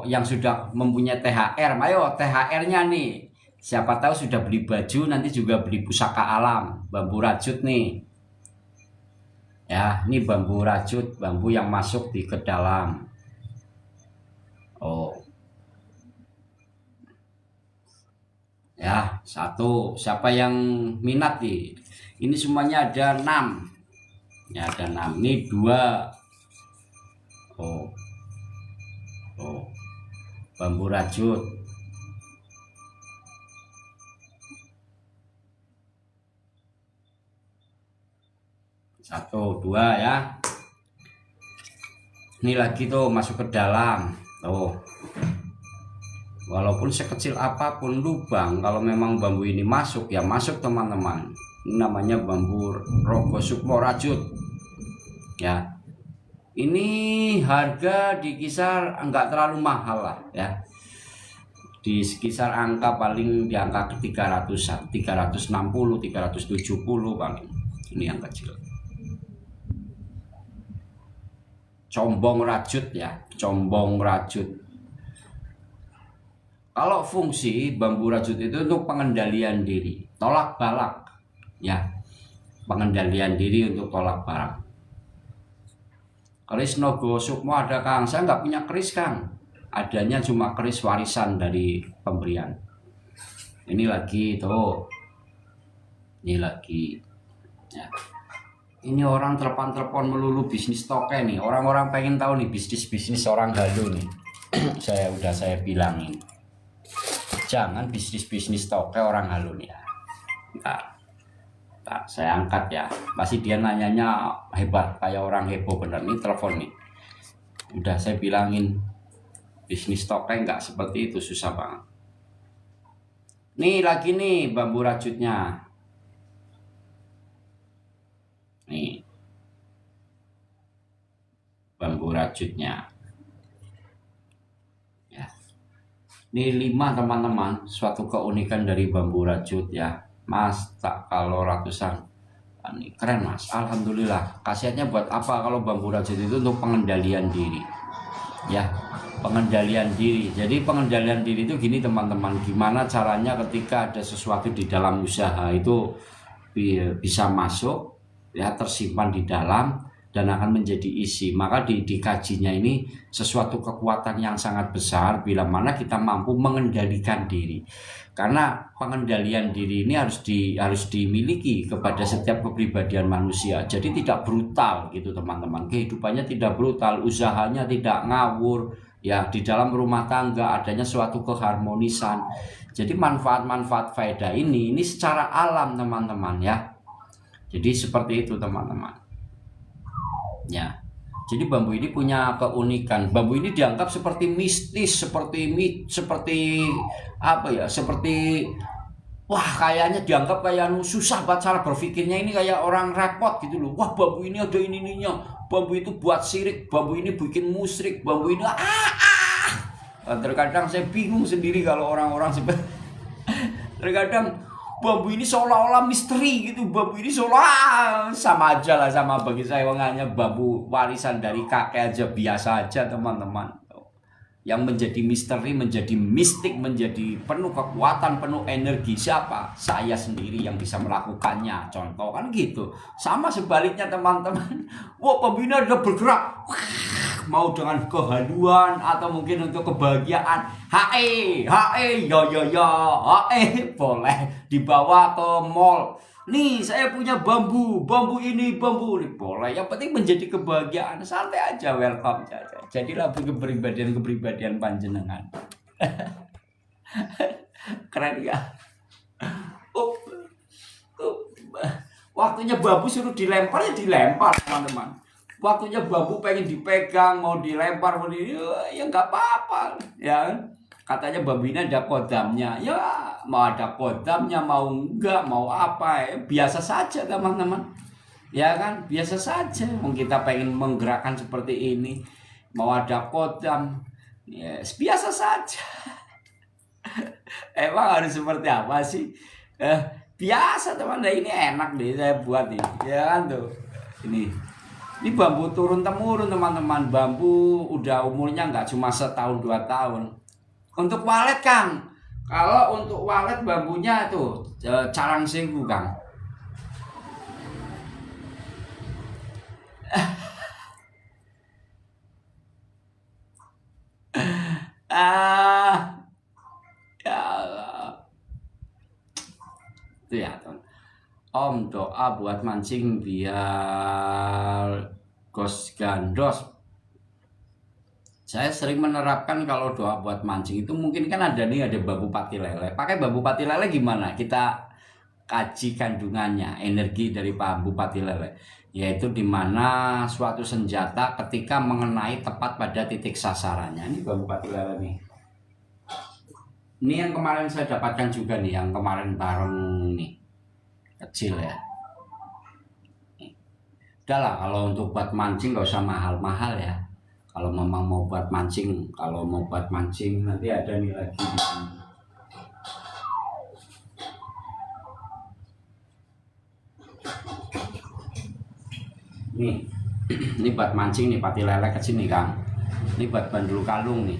yang sudah mempunyai THR. Ayo THR-nya nih. Siapa tahu sudah beli baju, nanti juga beli pusaka alam, bambu rajut nih. Ya, ini bambu rajut, bambu yang masuk ke dalam. Oh. Ya, 1. Siapa yang minat nih? Ini semuanya ada 6. Ya, ada 6. Ini 2. Oh. Bambu rajut. 1, 2 ya. Ini lagi tuh masuk ke dalam. Tuh. Walaupun sekecil apapun lubang, kalau memang bambu ini masuk ya masuk teman-teman. Ini namanya bambu rogo sukmo rajut. Ya. Ini harga di kisar enggak terlalu mahal lah ya. Di sekitar angka paling di angka ke 300-an, 360, 370 paling. Ini yang kecil. Combong rajut ya, combong rajut. Kalau fungsi bambu rajut itu untuk pengendalian diri, tolak balak ya, pengendalian diri untuk tolak balak. Keris Nogo Sukmo ada Kang, saya nggak punya keris Kang, adanya cuma keris warisan dari pemberian. Ini lagi tuh, ini lagi ya. Ini orang telepon melulu bisnis toke nih. Orang-orang pengen tahu nih bisnis orang halu nih. saya bilangin. Jangan bisnis toke orang halu nih ya. Nah, saya angkat ya. Pasti dia nanyanya hebat, kayak orang heboh bener nih telepon nih. Udah saya bilangin bisnis toke nggak seperti itu, susah banget. Nih lagi nih bambu rajutnya. Nih bambu rajutnya ya. Ini 5 teman-teman, suatu keunikan dari bambu rajut ya. Mas, tak kalau ratusan. Ini keren mas, alhamdulillah. Khasiatnya buat apa kalau bambu rajut itu? Untuk pengendalian diri. Ya, pengendalian diri. Jadi pengendalian diri itu gini teman-teman, gimana caranya ketika ada sesuatu di dalam usaha itu bisa masuk ya, tersimpan di dalam dan akan menjadi isi. Maka dikajinya ini sesuatu kekuatan yang sangat besar bila mana kita mampu mengendalikan diri. Karena pengendalian diri ini harus dimiliki kepada setiap kepribadian manusia. Jadi tidak brutal gitu teman-teman. Kehidupannya tidak brutal, usahanya tidak ngawur. Ya, di dalam rumah tangga adanya suatu keharmonisan. Jadi manfaat-manfaat faedah ini secara alam teman-teman ya. Jadi seperti itu teman-teman. Ya. Jadi bambu ini punya keunikan. Bambu ini dianggap seperti mistis, seperti apa ya? Seperti wah, kayaknya dianggap kayak susah banget cara berpikirnya, ini kayak orang repot gitu loh. Wah, bambu ini ada ininya. Bambu itu buat syirik, bambu ini bikin musyrik, bambu ini terkadang saya bingung sendiri kalau orang-orang terkadang bambu ini seolah-olah misteri gitu. Bambu ini seolah sama aja lah, sama bagi saya hanya bambu warisan dari kakek aja, biasa aja teman-teman. Yang menjadi misteri, menjadi mistik, menjadi penuh kekuatan, penuh energi siapa? Saya sendiri yang bisa melakukannya. Contoh kan gitu. Sama sebaliknya teman-teman. Wah, bambu ini ada bergerak. Mau dengan kehaluan atau mungkin untuk kebahagiaan, boleh dibawa ke mall. Nih saya punya bambu ini boleh. Yang penting menjadi kebahagiaan, santai aja, welcome aja. Jadilah kepribadian panjenengan. Keren gak? Waktunya bambu suruh dilempar ya dilempar teman-teman. Waktunya bambu pengen dipegang, mau dilempar, ya nggak apa-apa, ya. Katanya bambu ini ada kodamnya, ya mau ada kodamnya, mau enggak, mau apa, ya biasa saja teman-teman, ya kan, biasa saja. Mau kita pengen menggerakkan seperti ini, mau ada kodam, ya biasa saja. Emang harus seperti apa sih? Biasa teman, nah ini enak deh saya buat ini, ya kan tuh, ini bambu turun temurun teman-teman. Bambu udah umurnya nggak cuma setahun 2 tahun. Untuk walet Kang, kalau untuk walet bambunya tuh carang singgu Kang. Ya Allah. Itu ya teman. Om doa buat mancing biar gos gandos. Saya sering menerapkan kalau doa buat mancing itu mungkin kan ada bambu pati lele. Pakai bambu pati lele gimana? Kita kaji kandungannya, energi dari bambu pati lele, yaitu dimana suatu senjata ketika mengenai tepat pada titik sasarannya. Ini bambu pati lele nih. Ini yang kemarin saya dapatkan juga nih, yang kemarin bareng nih. Kecil ya. Udahlah, kalau untuk buat mancing gak usah mahal-mahal ya. Kalau memang mau buat mancing, nanti ada nih lagi di sini. Nih, ini buat mancing nih, pati lele kecil nih Kang. Ini buat bandul kalung nih.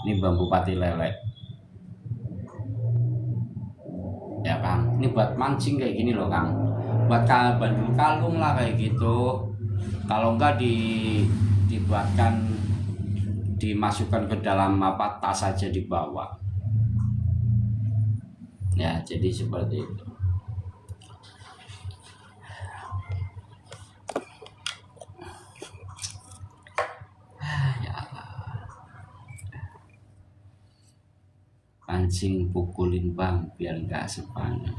Ini bambu pati lele. Ya Kang, ini buat mancing kayak gini loh Kang, buat bandul kalung lah kayak gitu. Kalau enggak dibuatkan, dimasukkan ke dalam tas saja dibawa. Ya, jadi seperti itu. Ya Allah. Pancing pukulin Bang biar enggak sepanjang.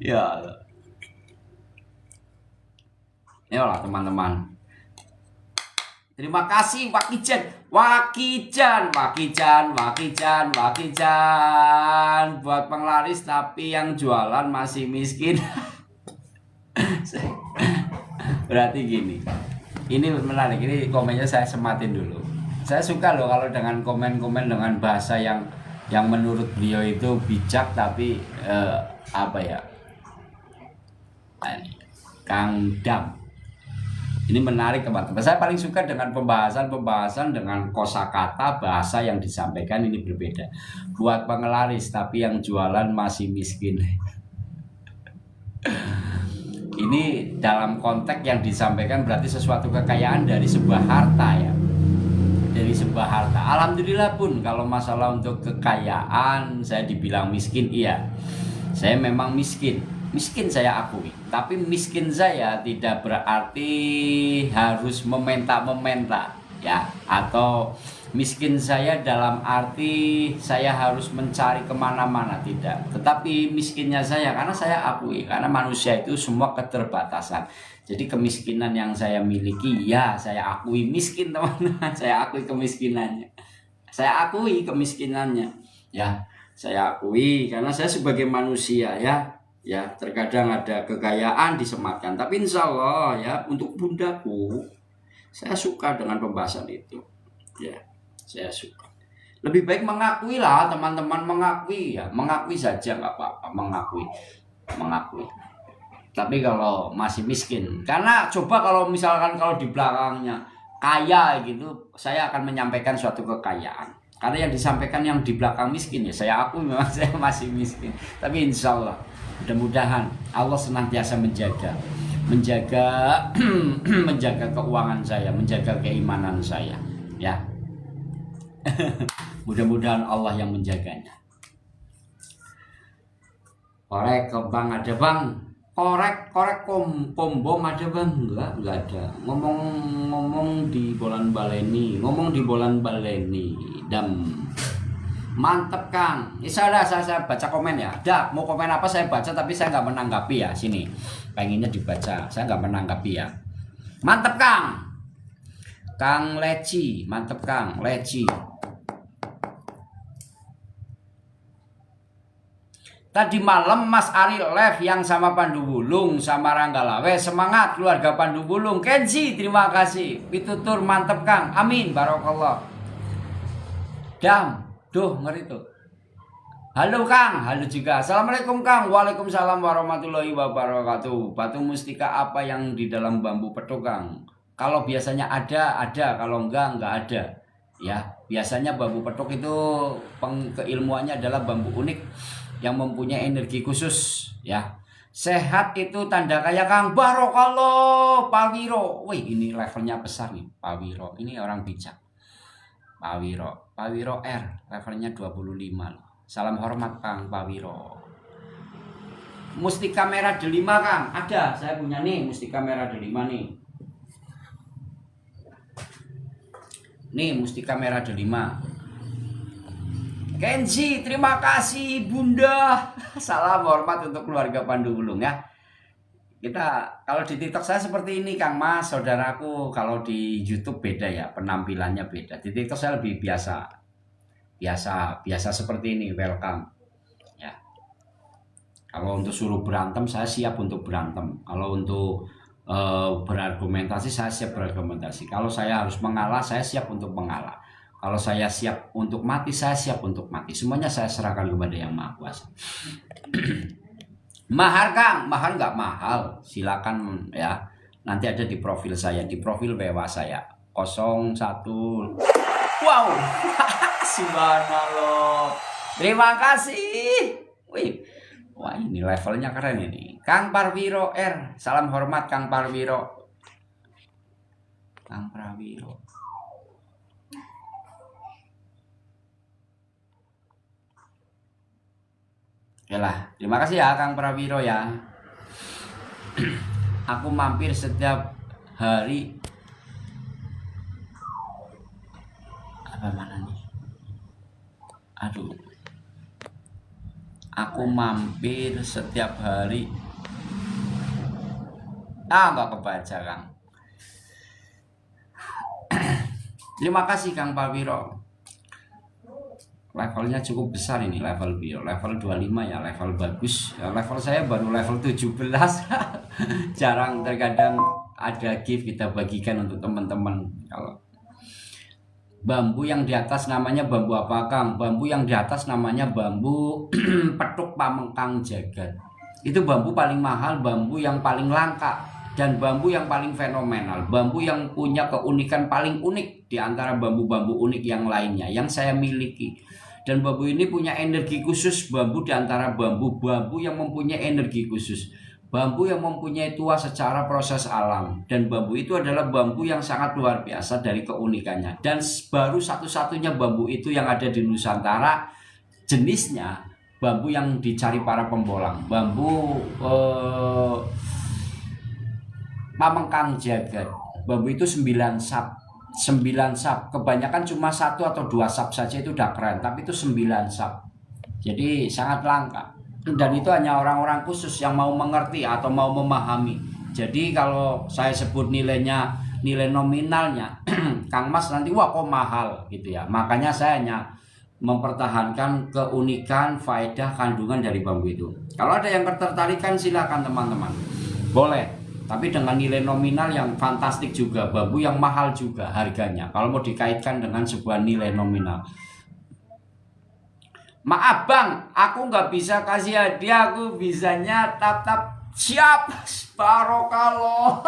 Ya Allah. Yalah teman-teman. Terima kasih Wakijan buat penglaris tapi yang jualan masih miskin. Berarti gini, ini menarik, ini komennya saya sematin dulu. Saya suka loh kalau dengan komen-komen dengan bahasa yang menurut beliau itu bijak, tapi apa ya, Kang Dam. Ini menarik teman-teman. Saya paling suka dengan pembahasan dengan kosakata bahasa yang disampaikan ini berbeda. Buat pengelaris tapi yang jualan masih miskin. Ini dalam konteks yang disampaikan berarti sesuatu kekayaan dari sebuah harta ya. Dari sebuah harta. Alhamdulillah pun kalau masalah untuk kekayaan saya dibilang miskin, iya. Saya memang miskin. Miskin saya akui, tapi miskin saya tidak berarti harus mementa-mementa ya, atau miskin saya dalam arti saya harus mencari kemana-mana, tidak. Tetapi miskinnya saya karena saya akui, karena manusia itu semua keterbatasan. Jadi kemiskinan yang saya miliki ya saya akui miskin teman-teman. Saya akui kemiskinannya, saya akui kemiskinannya ya, saya akui karena saya sebagai manusia ya terkadang ada kekayaan disematkan, tapi insya Allah ya untuk bundaku saya suka dengan pembahasan itu ya, saya suka. Lebih baik mengakui lah teman-teman, mengakui ya, mengakui saja nggak apa-apa, mengakui. Tapi kalau masih miskin, karena coba kalau misalkan kalau di belakangnya kaya gitu, saya akan menyampaikan suatu kekayaan. Karena yang disampaikan yang di belakang miskin ya, saya akui memang saya masih miskin. Tapi insya Allah mudah-mudahan Allah senantiasa menjaga menjaga keuangan saya, menjaga keimanan saya ya. Mudah-mudahan Allah yang menjaganya. Korek ke bank ada bang, korek kombom ada bang, enggak ada. Ngomong di bolan baleni dam. Mantep Kang. Saya baca komen ya. Dah mau komen apa saya baca, tapi saya nggak menanggapi ya. Sini pengennya dibaca, saya nggak menanggapi ya. Mantep Kang. Kang Leci, mantep Kang Leci. Tadi malam Mas Ari live yang sama Pandu Bulung sama Rangga Lawe. Semangat keluarga Pandu Bulung. Kenzi terima kasih. Pitutur mantep Kang. Amin barokallah. Dam. Duh, ngeri tuh. Halo Kang, halo juga. Assalamualaikum Kang. Waalaikumsalam warahmatullahi wabarakatuh. Batu mustika apa yang di dalam bambu petok Kang? Kalau biasanya ada. Kalau enggak ada. Ya, biasanya bambu petok itu keilmuannya adalah bambu unik yang mempunyai energi khusus. Ya, sehat itu tanda kaya Kang. Barokallah, Pak Wiro. Wih, ini levelnya besar nih, Pak Wiro. Ini orang bijak. Pak Wiro R, levelnya 25 loh. Salam hormat Kang Pak Wiro. Mustika merah delima Kang, ada, saya punya nih mustika merah delima nih. Nih mustika merah delima. Kenzi, terima kasih Bunda. Salam hormat untuk keluarga Pandu Bulung ya. Kita kalau di TikTok saya seperti ini Kang Mas, saudaraku. Kalau di YouTube beda ya, penampilannya beda. Di TikTok saya lebih biasa seperti ini, welcome. Ya. Kalau untuk suruh berantem saya siap untuk berantem. Kalau untuk berargumentasi saya siap berargumentasi. Kalau saya harus mengalah saya siap untuk mengalah. Kalau saya siap untuk mati saya siap untuk mati. Semuanya saya serahkan kepada Yang Maha Kuasa. Mahar Kang, mahar nggak mahal, silakan ya. Nanti ada di profil saya, di profil WA saya 01. Wow, subhanallah. Terima kasih. Wih, wah ini levelnya keren ini. Kang Parwiro R, salam hormat Kang Parwiro. Kang Prawiro. Yalah, terima kasih ya Kang Prawiro ya. Aku mampir setiap hari. Apa mana nih? Aduh. Aku mampir setiap hari. Nggak kebaca Kang. Terima kasih Kang Prawiro. Levelnya cukup besar ini, level bio, level 25 ya, level bagus ya. Level saya baru level 17. Jarang, terkadang ada gift kita bagikan untuk teman-teman. Kalau bambu yang di atas namanya bambu apa, Kang? Bambu yang di atas namanya bambu petuk pamengkang jagat. Itu bambu paling mahal, bambu yang paling langka, dan bambu yang paling fenomenal, bambu yang punya keunikan paling unik di antara bambu-bambu unik yang lainnya yang saya miliki. Dan bambu ini punya energi khusus, bambu di antara bambu-bambu yang mempunyai energi khusus. Bambu yang mempunyai tua secara proses alam. Dan bambu itu adalah bambu yang sangat luar biasa dari keunikannya. Dan baru satu-satunya bambu itu yang ada di Nusantara, jenisnya bambu yang dicari para pembolang. Bambu pamengkang jagat. Bambu itu 9 sap. 9 sap. Kebanyakan cuma 1 atau 2 sap saja itu udah keren. Tapi itu 9 sap. Jadi sangat langka. Dan itu hanya orang-orang khusus yang mau mengerti atau mau memahami. Jadi kalau saya sebut nilainya, nilai nominalnya, Kang Mas nanti wah kok mahal gitu ya. Makanya saya hanya mempertahankan keunikan, faedah, kandungan dari bambu itu. Kalau ada yang ketertarikan silakan teman-teman. Boleh. Tapi dengan nilai nominal yang fantastik juga. Bambu yang mahal juga harganya. Kalau mau dikaitkan dengan sebuah nilai nominal. Maaf bang, aku nggak bisa kasih hadiah, aku bisanya tap-tap. Siap, barokaloh.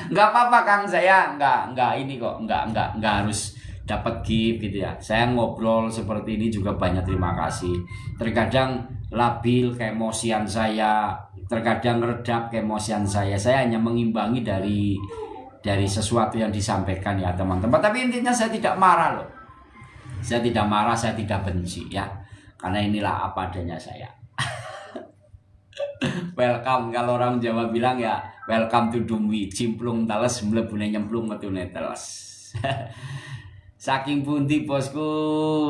Nggak apa-apa Kang, saya nggak ini kok, nggak harus dapat gift gitu ya. Saya ngobrol seperti ini juga banyak terima kasih. Terkadang labil keemosian saya, terkadang redap keemosian saya. Saya hanya mengimbangi dari sesuatu yang disampaikan ya teman-teman. Tapi intinya saya tidak marah loh. Saya tidak marah, saya tidak benci ya. Karena inilah apa adanya saya. Welcome, kalau orang Jawa bilang ya, welcome to Dumwi, cimplung teles mlebune nyemplung metune teles. Saking pundi bosku,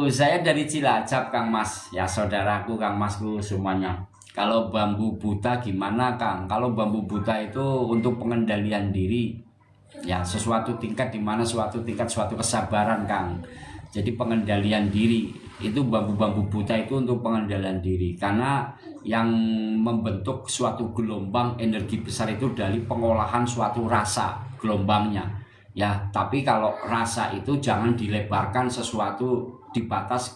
saya dari Cilacap Kang Mas. Ya saudaraku Kang Masku semuanya. Kalau bambu buta gimana Kang? Kalau bambu buta itu untuk pengendalian diri. Ya sesuatu tingkat dimana suatu tingkat suatu kesabaran Kang. Jadi pengendalian diri itu bambu-bambu buta itu untuk pengendalian diri, karena yang membentuk suatu gelombang energi besar itu dari pengolahan suatu rasa gelombangnya ya. Tapi kalau rasa itu jangan dilebarkan sesuatu di batas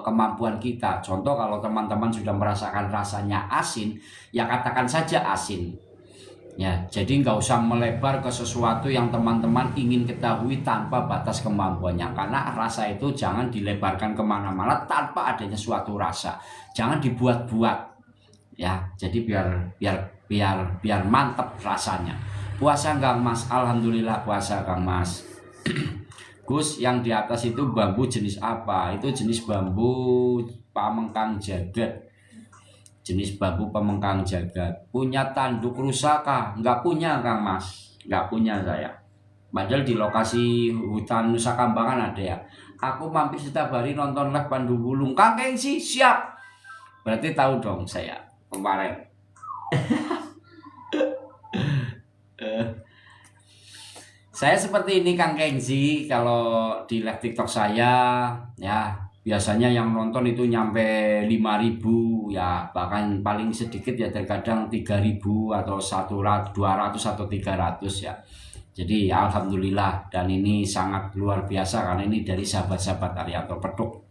kemampuan kita. Contoh kalau teman-teman sudah merasakan rasanya asin, ya katakan saja asin. Ya, jadi nggak usah melebar ke sesuatu yang teman-teman ingin ketahui tanpa batas kemampuannya. Karena rasa itu jangan dilebarkan kemana-mana tanpa adanya suatu rasa. Jangan dibuat-buat. Ya, jadi biar mantap rasanya. Puasa Kang Mas, alhamdulillah puasa Kang Mas. Gus, yang di atas itu bambu jenis apa? Itu jenis bambu pamengkang jagat. Jenis bambu pamengkang jagat. Punya tanduk rusak kah? Nggak punya Kang Mas, nggak punya saya. Padahal di lokasi hutan Nusa Kambangan ada ya. Aku mampir setiap hari nonton live Pandu Wulung. Kang Kengsi siap. Berarti tahu dong saya kemarin. Saya seperti ini Kang Kengsi kalau di live TikTok saya ya. Biasanya yang nonton itu nyampe 5.000 ya, bahkan paling sedikit ya terkadang 3.000 atau 200 atau 300 ya. Jadi alhamdulillah, dan ini sangat luar biasa karena ini dari sahabat-sahabat Arianto Petuk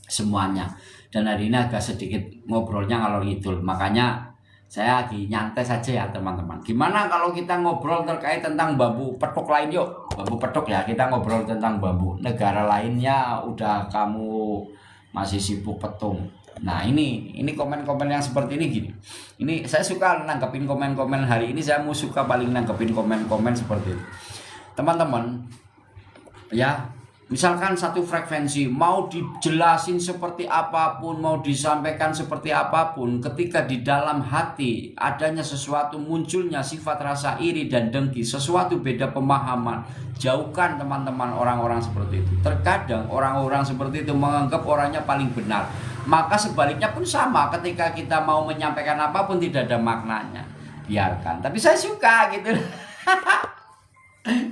semuanya. Dan hari ini agak sedikit ngobrolnya ngalor ngidul, makanya saya lagi nyantai saja ya teman-teman. Gimana kalau kita ngobrol terkait tentang bambu petuk lain yuk. Bambu petuk ya, kita ngobrol tentang bambu. Negara lainnya udah kamu masih sibuk petung. Nah ini komen-komen yang seperti ini gini. Ini saya suka nanggepin komen-komen hari ini, saya mau suka paling nanggepin komen-komen seperti itu. Teman-teman ya, misalkan satu frekuensi mau dijelasin seperti apapun, mau disampaikan seperti apapun, ketika di dalam hati adanya sesuatu, munculnya sifat rasa iri dan dengki, sesuatu beda pemahaman, jauhkan teman-teman orang-orang seperti itu. Terkadang orang-orang seperti itu menganggap orangnya paling benar. Maka sebaliknya pun sama, ketika kita mau menyampaikan apapun tidak ada maknanya, biarkan. Tapi saya suka gitu.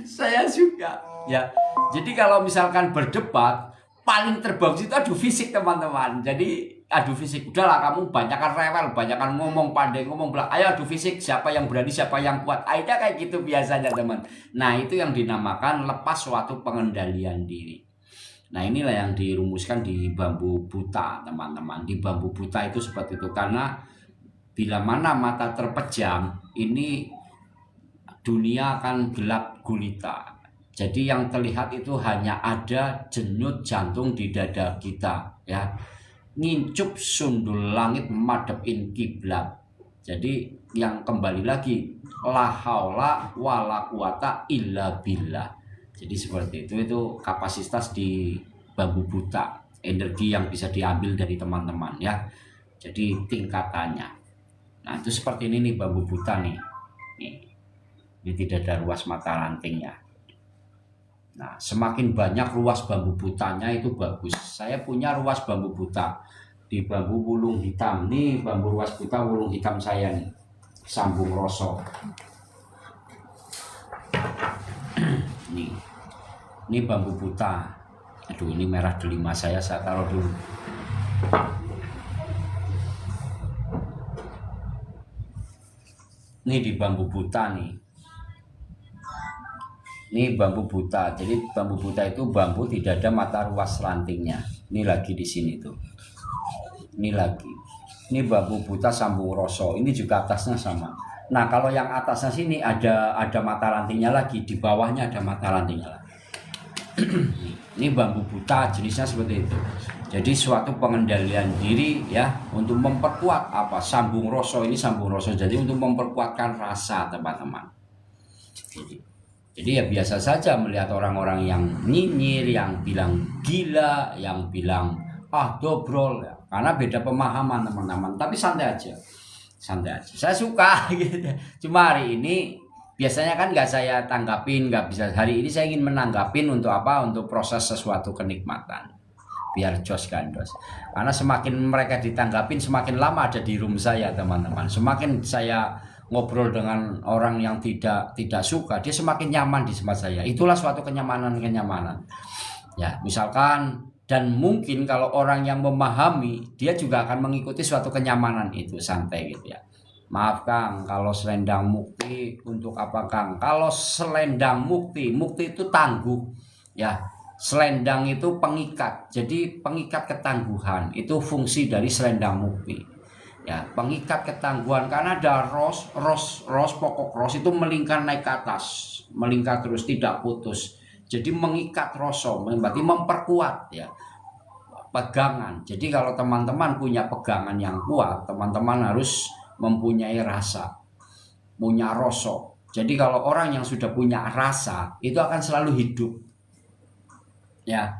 Saya suka ya. Jadi kalau misalkan berdebat, paling terbagus itu adu fisik teman-teman. Jadi adu fisik. Udahlah kamu banyakan rewel, banyakan ngomong, pandai ngomong, ayo adu fisik, siapa yang berani, siapa yang kuat. Akhirnya kayak gitu biasanya teman. Nah itu yang dinamakan lepas suatu pengendalian diri. Nah inilah yang dirumuskan di bambu buta teman-teman. Di bambu buta itu seperti itu, karena bila mana mata terpejam, ini dunia akan gelap gulita. Jadi yang terlihat itu hanya ada denyut jantung di dada kita, ya. Ngincup sundul langit madepin kiblat. Jadi yang kembali lagi la haula wala quwata illa billah. Jadi seperti itu kapasitas di bambu buta, energi yang bisa diambil dari teman-teman ya. Jadi tingkatannya. Nah, itu seperti ini nih bambu buta nih. Ini tidak ada ruas mata rantingnya. Nah, semakin banyak ruas bambu butanya itu bagus. Saya punya ruas bambu buta di bambu wulung hitam. Nih bambu ruas buta wulung hitam saya nih. Sambung rosok. Nih. Ini bambu buta. Aduh, ini merah delima saya taruh dulu. Ini di bambu buta nih. Ini bambu buta. Jadi bambu buta itu bambu tidak ada mata ruas rantingnya. Ini lagi di sini tuh. Ini lagi. Ini bambu buta sambung rosok. Ini juga atasnya sama. Nah, kalau yang atasnya sini ada mata rantingnya lagi, di bawahnya ada mata rantingnya lagi. Ini bambu buta jenisnya seperti itu. Jadi suatu pengendalian diri ya untuk memperkuat apa? Sambung rosok. Ini sambung rosok. Jadi untuk memperkuatkan rasa teman-teman. Jadi ya biasa saja melihat orang-orang yang nyinyir, yang bilang gila, yang bilang dobrol ya. Karena beda pemahaman teman-teman. Tapi santai aja. Saya suka gitu. Cuma hari ini biasanya kan nggak saya tanggapin, nggak bisa. Hari ini saya ingin menanggapin untuk apa? Untuk proses sesuatu kenikmatan. Biar jos gandos. Karena semakin mereka ditanggapin, semakin lama ada di room saya teman-teman. Semakin saya ngobrol dengan orang yang tidak suka, dia semakin nyaman di tempat saya. Itulah suatu kenyamanan. Ya, misalkan, dan mungkin kalau orang yang memahami, dia juga akan mengikuti suatu kenyamanan itu, santai gitu ya. Maaf Kang, kalau selendang mukti untuk apa Kang? Kalau selendang mukti itu tangguh ya. Selendang itu pengikat. Jadi pengikat ketangguhan itu fungsi dari selendang mukti. Ya, pengikat ketangguhan karena ada pokok ros itu melingkar naik ke atas, melingkar terus tidak putus. Jadi mengikat roso, berarti memperkuat ya pegangan. Jadi kalau teman-teman punya pegangan yang kuat, teman-teman harus mempunyai rasa, punya roso. Jadi kalau orang yang sudah punya rasa itu akan selalu hidup. Ya,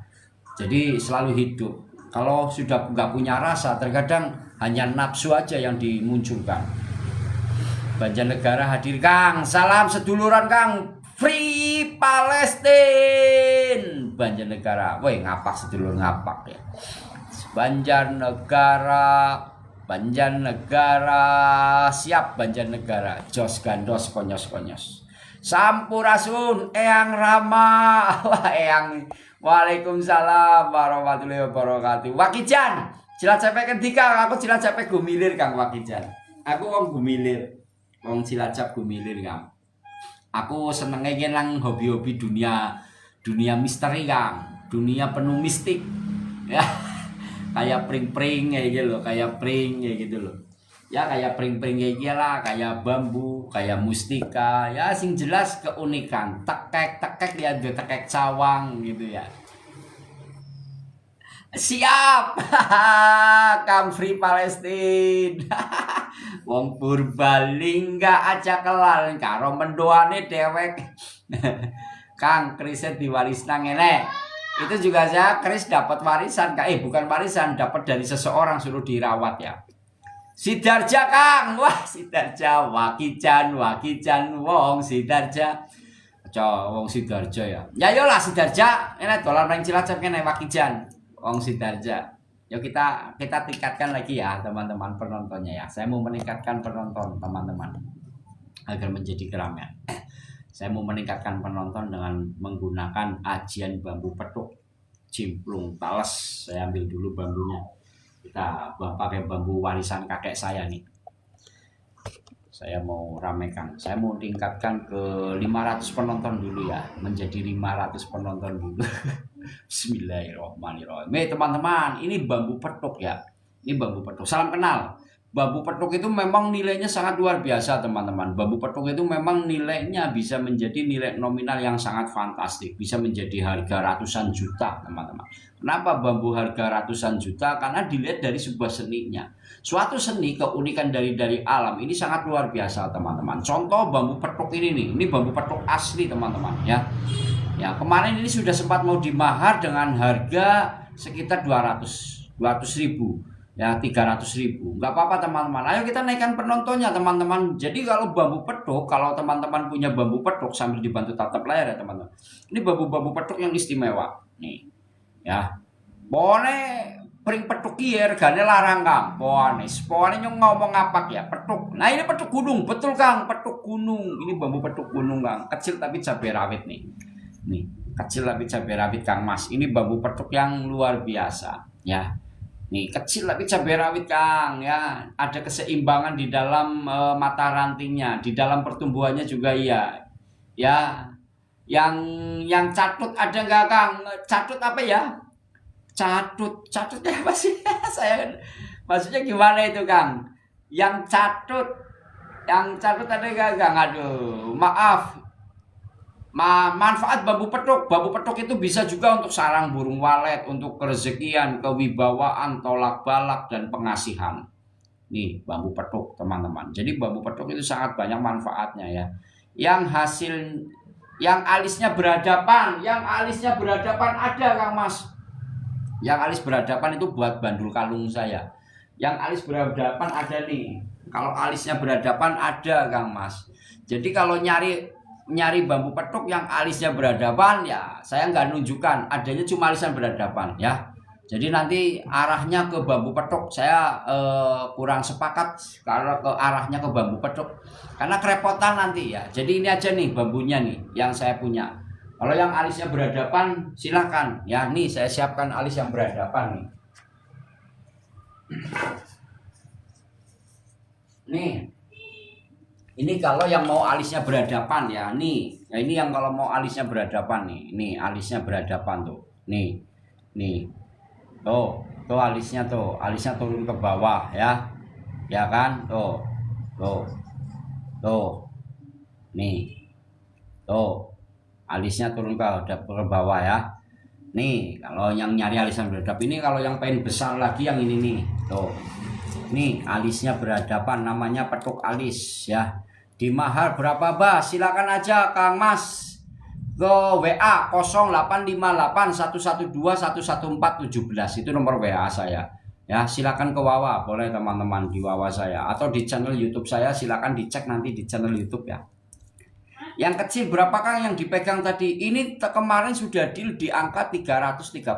jadi selalu hidup. Kalau sudah nggak punya rasa, terkadang hanya nafsu aja yang dimunculkan. Banjarnegara hadir Kang, salam seduluran Kang, Free Palestine. Banjarnegara, woi ngapak sedulur ngapak ya. Banjarnegara, siap Banjarnegara, jos gandos konyos. Sampurasun, Eyang Rama, wah Eyang. Waalaikumsalam warahmatullahi wabarakatuh. Wakijan, Cilacap ketika aku Cilacap gumilir Kang Wakijan. Aku wong gumilir, wong Cilacap gumilir Kang. Aku senengnya nang hobi-hobi dunia misteri Kang, dunia penuh mistik. Ya, kayak pring-pring kayak gitu loh, kayak pring kayak gitu loh. Ya kayak pring-pring kayak gila, kayak bambu, kayak mustika, ya sing jelas keunikan. Tekek ya tekek cawang gitu ya. Siap. Kang Free Palestine. Wong Purbalingga aja kelal karo mendoane dewek. Kang Kris diwarisna ngene. Itu juga saya Kris dapat warisan, bukan warisan, dapat dari seseorang suruh dirawat ya. Sidarja Kang, wah Sidarja, Wakijan, wong Sidarja, wong Sidarja ya. Ya yolah Sidarja, ini dolan nang Cilacap kene Wakijan, wong Sidarja. Yuk kita tingkatkan lagi ya teman-teman penontonnya ya. Saya mau meningkatkan penonton teman-teman agar menjadi keramaian. Saya mau meningkatkan penonton dengan menggunakan ajian bambu petuk, cimplung tales. Saya ambil dulu bambunya. Kita pakai bambu warisan kakek saya nih. Saya mau ramekan, saya mau tingkatkan ke 500 penonton dulu ya, menjadi 500 penonton dulu. Bismillahirrahmanirrahim. Teman-teman, ini bambu petuk ya. Ini bambu petuk. Salam kenal. Bambu petuk itu memang nilainya sangat luar biasa teman-teman. Bambu petuk itu memang nilainya bisa menjadi nilai nominal yang sangat fantastik. Bisa menjadi harga ratusan juta teman-teman. Kenapa bambu harga ratusan juta? Karena dilihat dari sebuah seninya. Suatu seni keunikan dari alam ini sangat luar biasa teman-teman. Contoh bambu petuk ini nih. Ini bambu petuk asli teman-teman ya. Ya, kemarin ini sudah sempat mau dimahar dengan harga sekitar 200 ribu. Ya 300.000, nggak apa-apa teman-teman. Ayo kita naikkan penontonnya teman-teman. Jadi kalau bambu petuk, kalau teman-teman punya bambu petuk sambil dibantu tatap layar ya teman-teman. Ini bambu petuk yang istimewa nih ya. Pone pring petuk kieu regane larang Kang. Pone nyong ngomong apa ya petuk. Nah ini petuk gunung, betul Kang, petuk gunung. Ini bambu petuk gunung Kang, kecil tapi cabai rawit nih. Nih kecil tapi cabai rawit Kang Mas. Ini bambu petuk yang luar biasa ya. Nih kecil tapi cabai rawit Kang ya, ada keseimbangan di dalam mata rantingnya, di dalam pertumbuhannya juga iya. Ya, yang catut ada nggak Kang? Catut apa ya? Catutnya apa sih? Saya maksudnya gimana itu Kang? Yang catut ada nggak Kang? Aduh, maaf. Manfaat bambu petuk itu bisa juga untuk sarang burung walet, untuk kerezekian, kewibawaan, tolak balak, dan pengasihan. Nih bambu petuk teman-teman. Jadi bambu petuk itu sangat banyak manfaatnya ya. Yang alisnya berhadapan ada Kang Mas. Yang alis berhadapan itu buat bandul kalung saya. Yang alis berhadapan ada nih. Kalau alisnya berhadapan ada Kang Mas. Jadi kalau nyari bambu petuk yang alisnya berhadapan ya saya nggak nunjukkan, adanya cuma alisnya berhadapan ya. Jadi nanti arahnya ke bambu petuk saya kurang sepakat kalau ke arahnya ke bambu petuk karena kerepotan nanti ya. Jadi ini aja nih bambunya nih yang saya punya. Kalau yang alisnya berhadapan silahkan ya, nih saya siapkan alis yang berhadapan nih. Nih ini kalau yang mau alisnya berhadapan ya, nih. Nah, ini yang kalau mau alisnya berhadapan nih. Nih alisnya berhadapan tuh. Nih. Tuh alisnya tuh. Alisnya turun ke bawah ya. Ya kan? Tuh. Nih. Tuh. Alisnya turun ke bawah ya. Nih, kalau yang nyari alisnya berhadap ini, kalau yang pengen besar lagi yang ini nih. Tuh. Nih, alisnya berhadapan, namanya petuk alis ya. Di mahar berapa Bah? Silakan aja Kang Mas ke WA 085811211417, itu nomor WA saya ya. Silakan ke Wawa, boleh teman-teman di Wawa saya atau di channel YouTube saya, silakan dicek nanti di channel YouTube ya. Yang kecil berapa Kang yang dipegang tadi? Ini kemarin sudah deal di angka 330.000.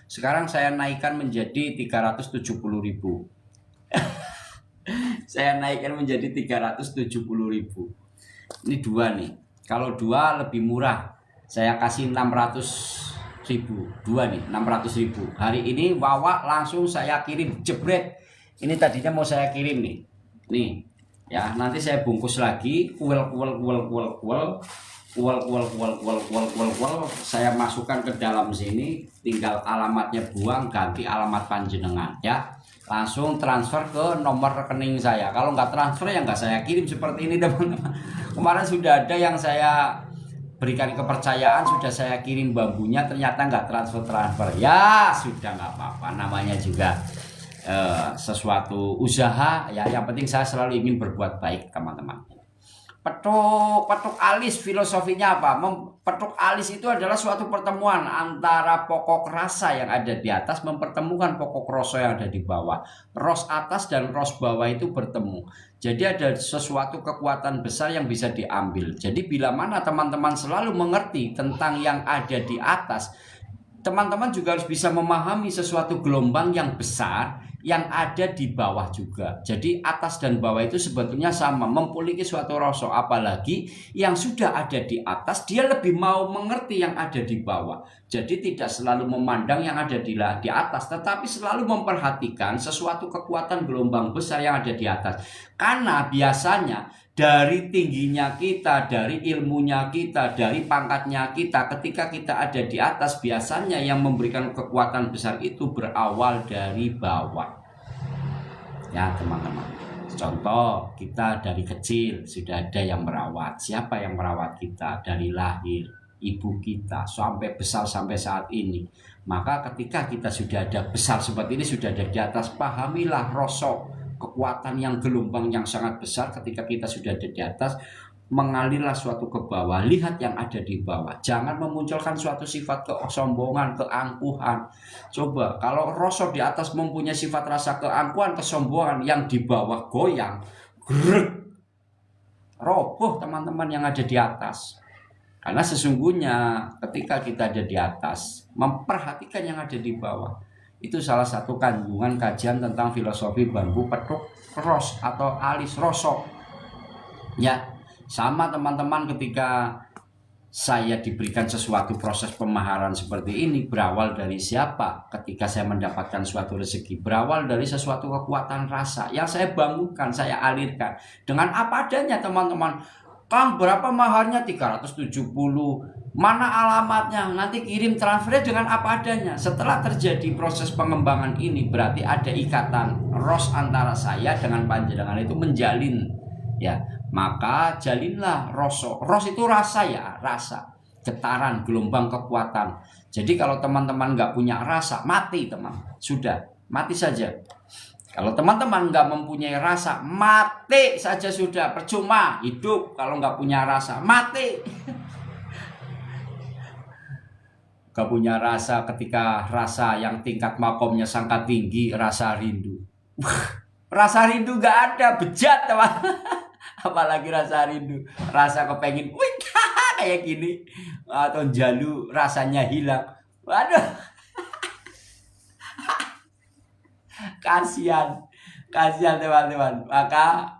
Sekarang saya naikkan menjadi 370.000. Saya naikkan menjadi 370.000. Ini dua nih. Kalau dua lebih murah, saya kasih 600.000. Dua nih 600.000. Hari ini Wawa langsung saya kirim jebret. Ini tadinya mau saya kirim nih. Nih ya, nanti saya bungkus lagi. Saya masukkan ke dalam sini. Tinggal alamatnya buang, ganti alamat panjenengan ya. Langsung transfer ke nomor rekening saya. Kalau nggak transfer ya nggak saya kirim seperti ini teman-teman. Kemarin sudah ada yang saya berikan kepercayaan, sudah saya kirim bambunya, ternyata nggak transfer. Ya sudah nggak apa-apa, namanya juga sesuatu usaha ya. Yang penting saya selalu ingin berbuat baik teman-teman. Petuk alis filosofinya apa? Petuk alis itu adalah suatu pertemuan antara pokok rasa yang ada di atas mempertemukan pokok rasa yang ada di bawah. Ros atas dan ros bawah itu bertemu. Jadi ada sesuatu kekuatan besar yang bisa diambil. Jadi bila mana teman-teman selalu mengerti tentang yang ada di atas, teman-teman juga harus bisa memahami sesuatu gelombang yang besar yang ada di bawah juga. Jadi atas dan bawah itu sebetulnya sama, memiliki suatu rasa. Apalagi yang sudah ada di atas, dia lebih mau mengerti yang ada di bawah. Jadi tidak selalu memandang yang ada di atas, tetapi selalu memperhatikan sesuatu kekuatan gelombang besar yang ada di atas. Karena biasanya dari tingginya kita, dari ilmunya kita, dari pangkatnya kita, ketika kita ada di atas, biasanya yang memberikan kekuatan besar itu berawal dari bawah. Ya teman-teman, contoh kita dari kecil sudah ada yang merawat. Siapa yang merawat kita dari lahir? Ibu kita sampai besar sampai saat ini. Maka ketika kita sudah ada besar seperti ini, sudah ada di atas, pahamilah rosok kekuatan yang gelombang yang sangat besar. Ketika kita sudah ada di atas, mengalirlah suatu ke bawah. Lihat yang ada di bawah, jangan memunculkan suatu sifat kesombongan, keangkuhan. Coba kalau rosok di atas mempunyai sifat rasa keangkuhan, kesombongan, yang di bawah goyang, grek, roboh teman-teman yang ada di atas. Karena sesungguhnya ketika kita ada di atas, memperhatikan yang ada di bawah. Itu salah satu kandungan kajian tentang filosofi bambu petruk ros atau alis rosok. Ya, sama teman-teman, ketika saya diberikan sesuatu proses pemaharan seperti ini, berawal dari siapa? Ketika saya mendapatkan suatu rezeki, berawal dari sesuatu kekuatan rasa yang saya bangunkan, saya alirkan dengan apa adanya teman-teman. Kang, berapa maharnya? 370. Mana alamatnya? Nanti kirim transfernya dengan apa adanya. Setelah terjadi proses pengembangan ini, berarti ada ikatan ros antara saya dengan panjenengan, itu menjalin. Ya, maka jalinlah rosok. Ros itu rasa ya, rasa. Getaran, gelombang kekuatan. Jadi kalau teman-teman nggak punya rasa, mati teman. Sudah, mati saja. Kalau teman-teman nggak mempunyai rasa, mati saja sudah, percuma hidup kalau nggak punya rasa, mati. Nggak punya rasa, ketika rasa yang tingkat makomnya sangat tinggi, rasa rindu. Rasa rindu nggak ada, bejat teman. Apalagi rasa rindu, rasa kepengin, wih kayak gini, atau jalu rasanya hilang. Waduh. Kasihan teman-teman. Maka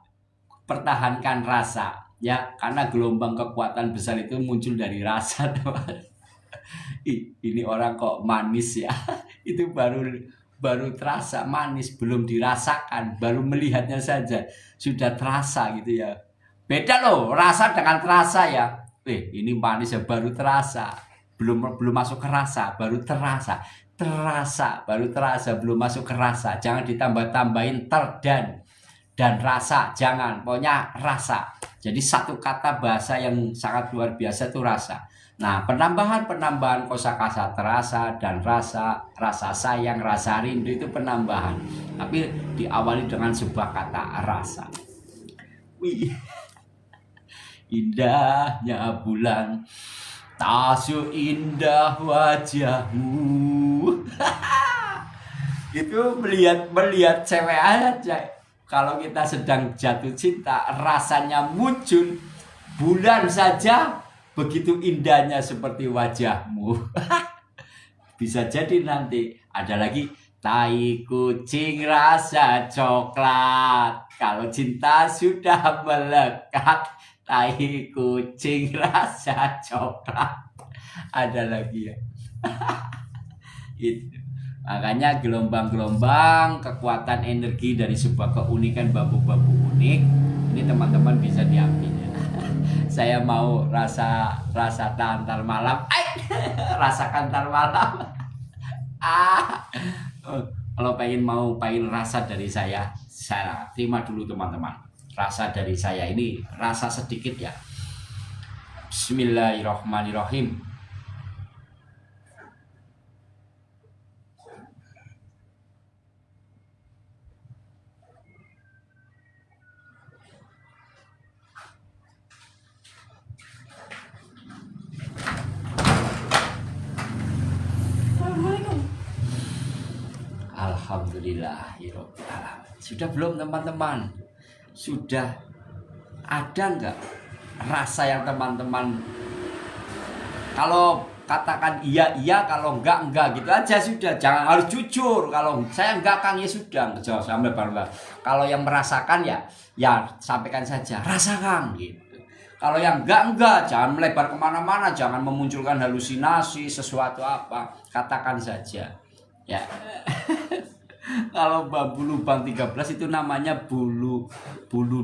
pertahankan rasa ya, karena gelombang kekuatan besar itu muncul dari rasa teman. Ini orang kok manis ya. Itu baru terasa manis, belum dirasakan, baru melihatnya saja sudah terasa gitu ya. Beda loh rasa dengan terasa ya. Ini manis ya, baru terasa, belum masuk ke rasa, baru terasa, baru terasa, belum masuk ke rasa. Jangan ditambah-tambahin dan rasa, jangan, pokoknya rasa. Jadi satu kata bahasa yang sangat luar biasa itu rasa. Nah, penambahan kosakata terasa dan rasa sayang, rasa rindu itu penambahan. Tapi diawali dengan sebuah kata rasa. Wih, indahnya bulan, tasu indah wajahmu. Itu melihat cewek aja. Kalau kita sedang jatuh cinta, rasanya muncul. Bulan saja begitu indahnya seperti wajahmu. Bisa jadi nanti ada lagi tai kucing rasa coklat. Kalau cinta sudah melekat, tai kucing rasa coklat. Ada lagi ya. Itu. Makanya gelombang-gelombang kekuatan energi dari sebuah keunikan bambu-bambu unik ini teman-teman bisa diambil. Saya mau rasa antar malam. Rasakan antar malam. Kalau pengen rasa dari saya terima dulu teman-teman. Rasa dari saya ini rasa sedikit ya. Bismillahirrahmanirrahim. Alhamdulillahirrahmanirrahim. Sudah belum teman-teman? Sudah ada nggak rasa yang teman-teman, kalau katakan iya, kalau enggak gitu aja sudah. Jangan harus jujur. Kalau saya enggak Kang, ya sudah, jawab sampai baru. Kalau yang merasakan ya sampaikan saja, rasa Kang gitu. Kalau yang enggak, jangan melebar kemana-mana, jangan memunculkan halusinasi sesuatu apa, katakan saja. Ya. Kalau bambu lubang 13 itu namanya bulu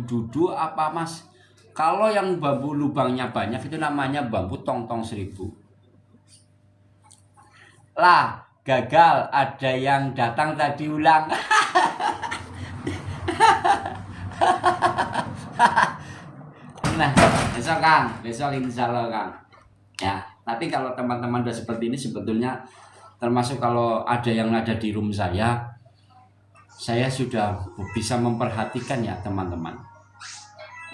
dudu apa Mas? Kalau yang bambu lubangnya banyak itu namanya bambu tong-tong 1000. Lah, gagal, ada yang datang tadi ulang. Nah, besok Kang, besok insya Allah Kang. Ya, nanti kalau teman-teman udah seperti ini sebetulnya termasuk kalau ada yang ada di room saya sudah bisa memperhatikan ya teman-teman.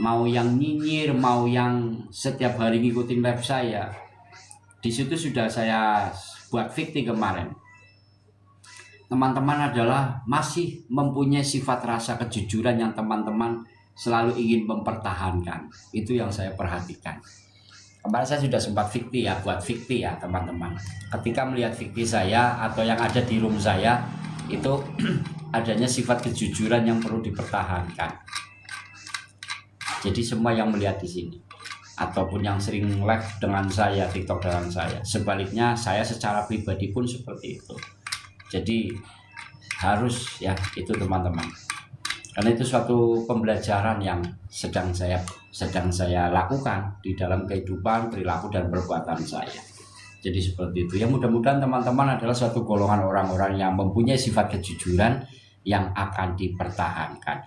Mau yang nyinyir, mau yang setiap hari ngikutin live saya, di situ sudah saya buat fikti kemarin. Teman-teman adalah masih mempunyai sifat rasa kejujuran yang teman-teman selalu ingin mempertahankan. Itu yang saya perhatikan. Kemarin saya sudah sempat fikti ya, buat fikti ya teman-teman. Ketika melihat fikti saya atau yang ada di room saya, itu adanya sifat kejujuran yang perlu dipertahankan. Jadi semua yang melihat di sini ataupun yang sering live dengan saya, TikTok dengan saya, sebaliknya saya secara pribadi pun seperti itu. Jadi harus ya itu teman-teman. Karena itu suatu pembelajaran yang sedang saya lakukan di dalam kehidupan, perilaku dan perbuatan saya. Jadi seperti itu. Ya mudah-mudahan teman-teman adalah suatu golongan orang-orang yang mempunyai sifat kejujuran yang akan dipertahankan.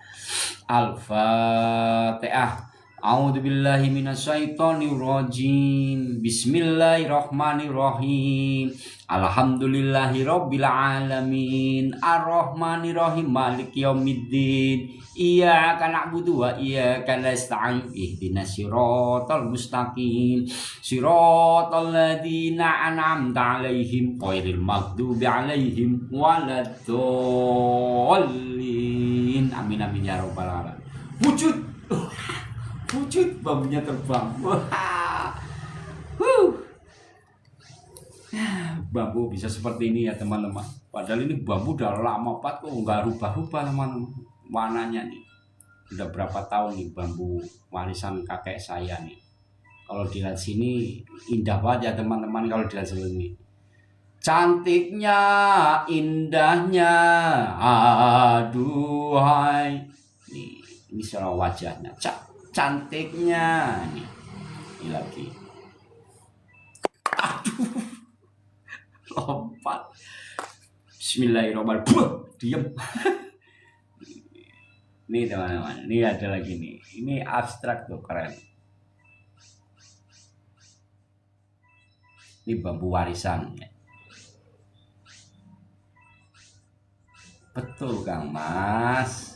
Al-Fatihah. A'udzubillahi minasyaitonirrajim. Bismillahirrahmanirrahim. Alhamdulillahirabbil alamin. Arrahmanirrahim. Maliki yaumiddin. Iyyaka na'budu wa iyyaka nasta'in. Ihdinas siratal mustaqim. Siratal ladzina an'amta 'alaihim ghairil maghdubi 'alaihim waladdallin. Amin amin ya rabbal alamin. Wujud bambunya terbang. Bambu bisa seperti ini ya teman-teman. Padahal ini bambu udah lama banget kok nggak rubah-rubah teman-teman. Warnanya nih udah berapa tahun nih bambu warisan kakek saya nih. Kalau dilihat sini indah banget ya teman-teman. Kalau dilihat sini cantiknya, indahnya, aduhai. Ini soal wajahnya, cantiknya nih. Ini lagi. Aduh, lompat. Bismillahirrahmanirrahim. Diam. Nih teman-teman, ini ada lagi nih. Ini abstrak tuh, keren. Ini bambu warisan. Betul Kang Mas.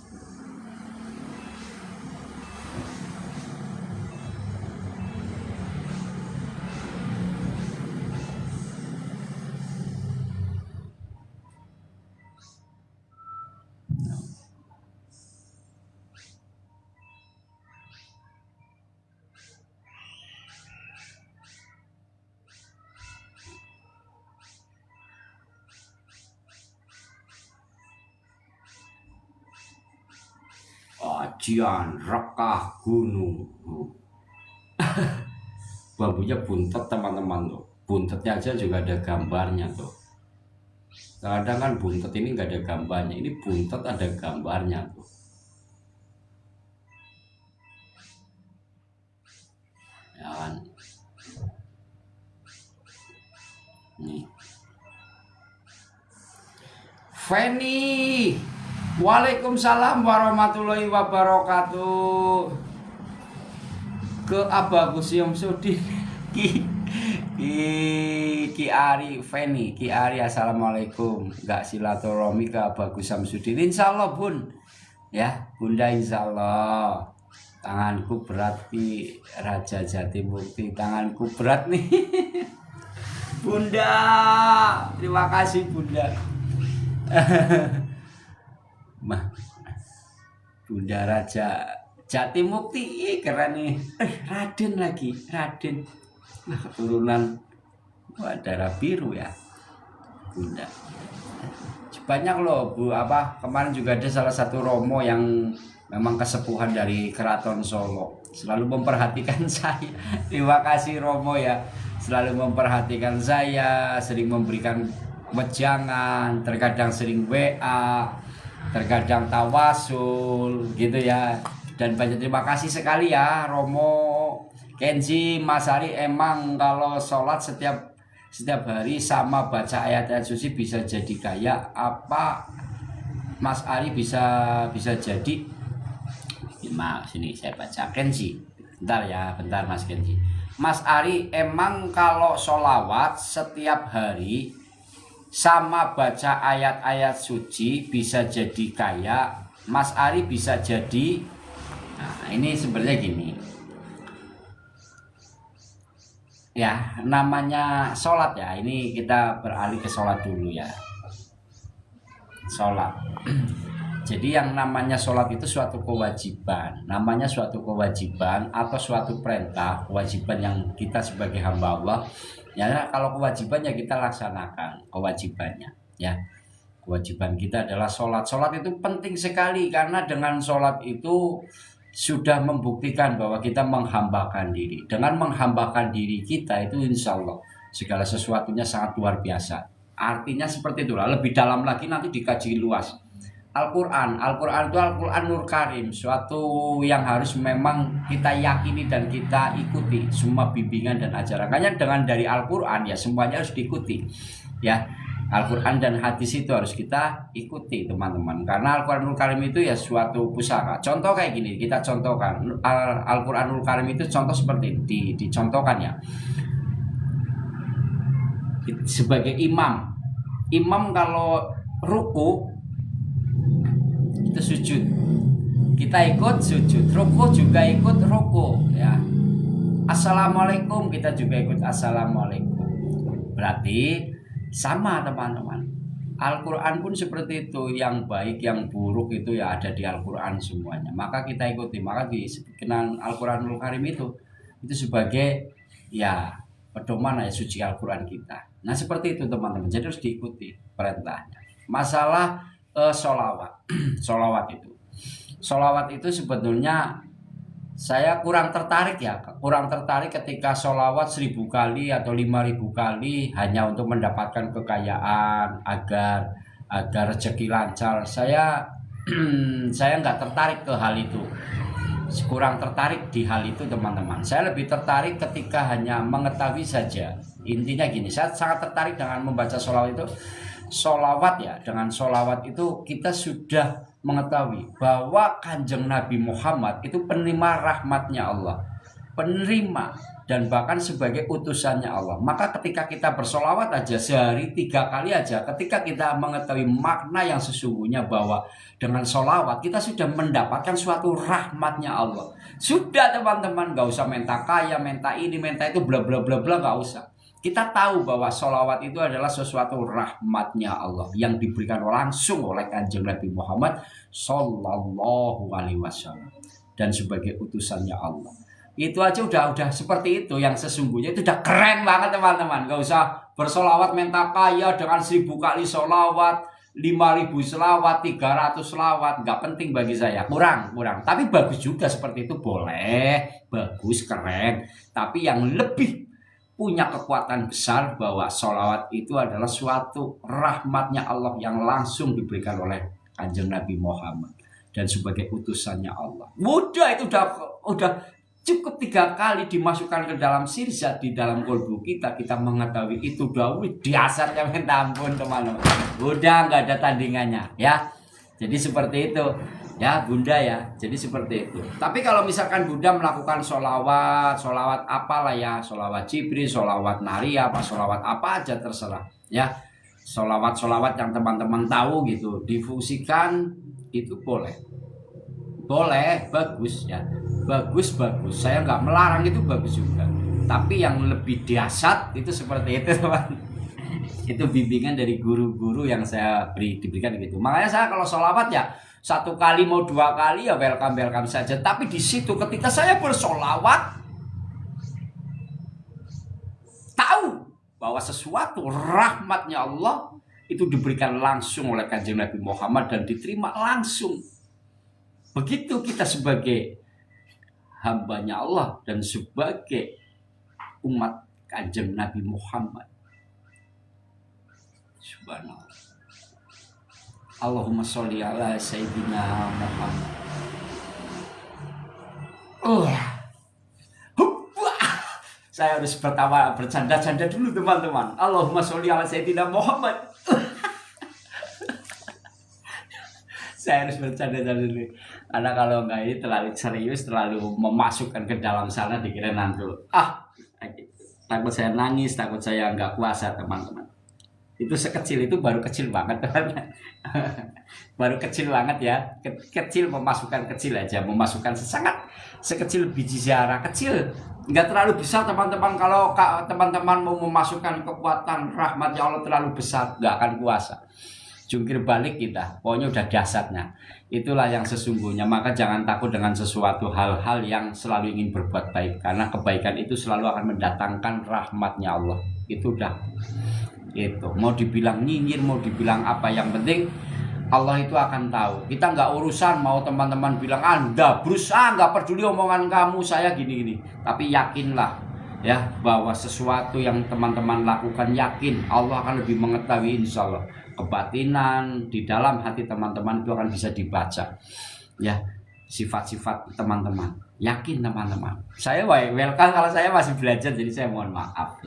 Ajian rekah gunung. Bambunya buntet teman-teman tuh. Buntetnya aja juga ada gambarnya tuh. Kadang kan buntet ini nggak ada gambarnya. Ini buntet ada gambarnya tuh. Ya kan? Nih. Feni. Waalaikumsalam warahmatullahi wabarakatuh. Ke Abagus Syamsuddin. Ki Ari Feni, Ki Ari assalamualaikum. Enggak silaturahmi ke Abagus Syamsuddin. Insyaallah Bun. Ya, Bunda insyaallah. Tanganku berat Ki Raja Jatimukti. Tanganku berat nih. Bunda. Terima kasih Bunda. Bunda Raja Jatimukti keren nih. Raden lagi, Raden. Nah, keturunan Wah, darah biru ya Bunda. Banyak loh Bu, kemarin juga ada salah satu romo yang memang kesepuhan dari Keraton Solo, selalu memperhatikan saya. Terima kasih romo ya, selalu memperhatikan saya, sering memberikan wejangan, terkadang sering WA, terkadang tawasul gitu ya. Dan banyak terima kasih sekali ya Romo Kenji, Mas Ari. Emang kalau sholat setiap hari sama baca ayat-ayat suci bisa jadi kaya apa Mas Ari bisa jadi sini saya baca Kenji. Bentar Mas Kenji. Mas Ari, emang kalau sholawat setiap hari sama baca ayat-ayat suci bisa jadi kaya, Mas Ari bisa jadi. Nah, ini sebenarnya gini. Ya, namanya sholat ya. Ini kita beralih ke sholat dulu ya. Sholat. Jadi yang namanya sholat itu suatu kewajiban. Namanya suatu kewajiban atau suatu perintah, kewajiban yang kita sebagai hamba Allah. Ya, kalau kewajibannya kita laksanakan kewajibannya. Ya, kewajiban kita adalah sholat. Sholat itu penting sekali karena dengan sholat itu sudah membuktikan bahwa kita menghambakan diri. Dengan menghambakan diri kita itu insya Allah segala sesuatunya sangat luar biasa. Artinya seperti itulah. Lebih dalam lagi nanti dikaji luas. Al-Quran itu Al-Quran Nur Karim, suatu yang harus memang kita yakini dan kita ikuti semua bimbingan dan ajaran. Makanya dengan dari Al-Quran ya semuanya harus diikuti. Ya, Al-Quran dan hadis itu harus kita ikuti teman-teman. Karena Al-Quran Nur Karim itu ya suatu pusaka. Contoh kayak gini, kita contohkan Al-Quran Nur Karim itu contoh seperti ini, dicontohkan ya. Sebagai imam kalau ruku itu sujud, kita ikut sujud. Ruku juga ikut ruku ya. Assalamualaikum, kita juga ikut assalamualaikum. Berarti sama teman-teman. Al-Quran pun seperti itu. Yang baik, yang buruk itu ya ada di Al-Quran semuanya. Maka kita ikuti. Maka dikenal Al-Quranul Karim itu sebagai ya pedoman ya suci Al-Quran kita. Nah seperti itu teman-teman. Jadi harus diikuti perintahnya. Masalah Sholawat itu sebetulnya saya kurang tertarik ketika sholawat 1000 kali atau 5000 kali hanya untuk mendapatkan kekayaan agar rezeki lancar. Saya nggak tertarik ke hal itu, kurang tertarik di hal itu teman-teman. Saya lebih tertarik ketika hanya mengetahui saja. Intinya gini, saya sangat tertarik dengan membaca sholawat itu. Sholawat ya, dengan sholawat itu kita sudah mengetahui bahwa Kanjeng Nabi Muhammad itu penerima rahmatnya Allah, penerima dan bahkan sebagai utusannya Allah. Maka ketika kita bersolawat aja sehari 3 kali aja, ketika kita mengetahui makna yang sesungguhnya bahwa dengan sholawat kita sudah mendapatkan suatu rahmatnya Allah. Sudah teman-teman, gak usah minta kaya, minta ini, minta itu, bla bla bla bla, gak usah. Kita tahu bahwa sholawat itu adalah sesuatu rahmatnya Allah yang diberikan langsung oleh Kanjeng Nabi Muhammad Sallallahu Alaihi Wasallam dan sebagai utusannya Allah. Itu aja udah seperti itu, yang sesungguhnya itu udah keren banget teman-teman. Gak usah bersolawat minta kaya dengan 1000 kali solawat, 5000 selawat, 300 selawat, nggak penting bagi saya, kurang. Tapi bagus juga seperti itu, boleh, bagus, keren. Tapi yang lebih punya kekuatan besar bahwa sholawat itu adalah suatu rahmatnya Allah yang langsung diberikan oleh Kanjeng Nabi Muhammad dan sebagai utusannya Allah. Udah itu udah cukup 3 kali dimasukkan ke dalam sirzat di dalam kolbu kita mengetahui itu udah dasarnya minta ampun teman-teman. Udah nggak ada tandingannya ya. Jadi seperti itu. Ya Bunda ya, jadi seperti itu. Tapi kalau misalkan Bunda melakukan sholawat apalah ya, sholawat Jibril, sholawat Naria, sholawat apa aja terserah ya. Sholawat yang teman-teman tahu gitu, difungsikan itu boleh, bagus ya, bagus. Saya nggak melarang, itu bagus juga. Tapi yang lebih dahsyat itu seperti itu teman. Itu bimbingan dari guru-guru yang saya diberikan gitu. Makanya saya kalau sholawat ya 1 kali mau 2 kali ya welcome saja. Tapi di situ ketika saya bersolawat, tahu bahwa sesuatu rahmatnya Allah itu diberikan langsung oleh Kanjeng Nabi Muhammad dan diterima langsung. Begitu kita sebagai hambanya Allah dan sebagai umat Kanjeng Nabi Muhammad. Subhanallah. Allahumma sholli ala Sayyidina Muhammad. Saya harus bercanda-canda dulu teman-teman. Allahumma sholli ala Sayyidina Muhammad. Saya harus bercanda-canda dulu. Karena kalau enggak ini terlalu serius, terlalu memasukkan ke dalam sana dikira nantul. Takut saya nangis, takut saya enggak kuasa teman-teman. Itu sekecil itu baru kecil banget teman. Baru kecil banget ya. Kecil memasukkan kecil aja, memasukkan sangat sekecil biji ziarah kecil. Enggak terlalu besar teman-teman. Kalau teman-teman mau memasukkan kekuatan rahmatnya Allah terlalu besar, enggak akan kuasa. Jungkir balik kita, pokoknya udah dasarnya. Itulah yang sesungguhnya. Maka jangan takut dengan sesuatu hal-hal yang selalu ingin berbuat baik, karena kebaikan itu selalu akan mendatangkan rahmatnya Allah. Itu udah itu. Mau dibilang nyinyir, mau dibilang apa, yang penting Allah itu akan tahu. Kita nggak urusan mau teman-teman bilang Anda berusaha, nggak peduli omongan kamu, saya gini-gini. Tapi yakinlah ya bahwa sesuatu yang teman-teman lakukan, yakin Allah akan lebih mengetahui, insya Allah. Kebatinan di dalam hati teman-teman itu akan bisa dibaca ya, sifat-sifat teman-teman. Yakin teman-teman. Saya welcome, kalau saya masih belajar jadi saya mohon maaf.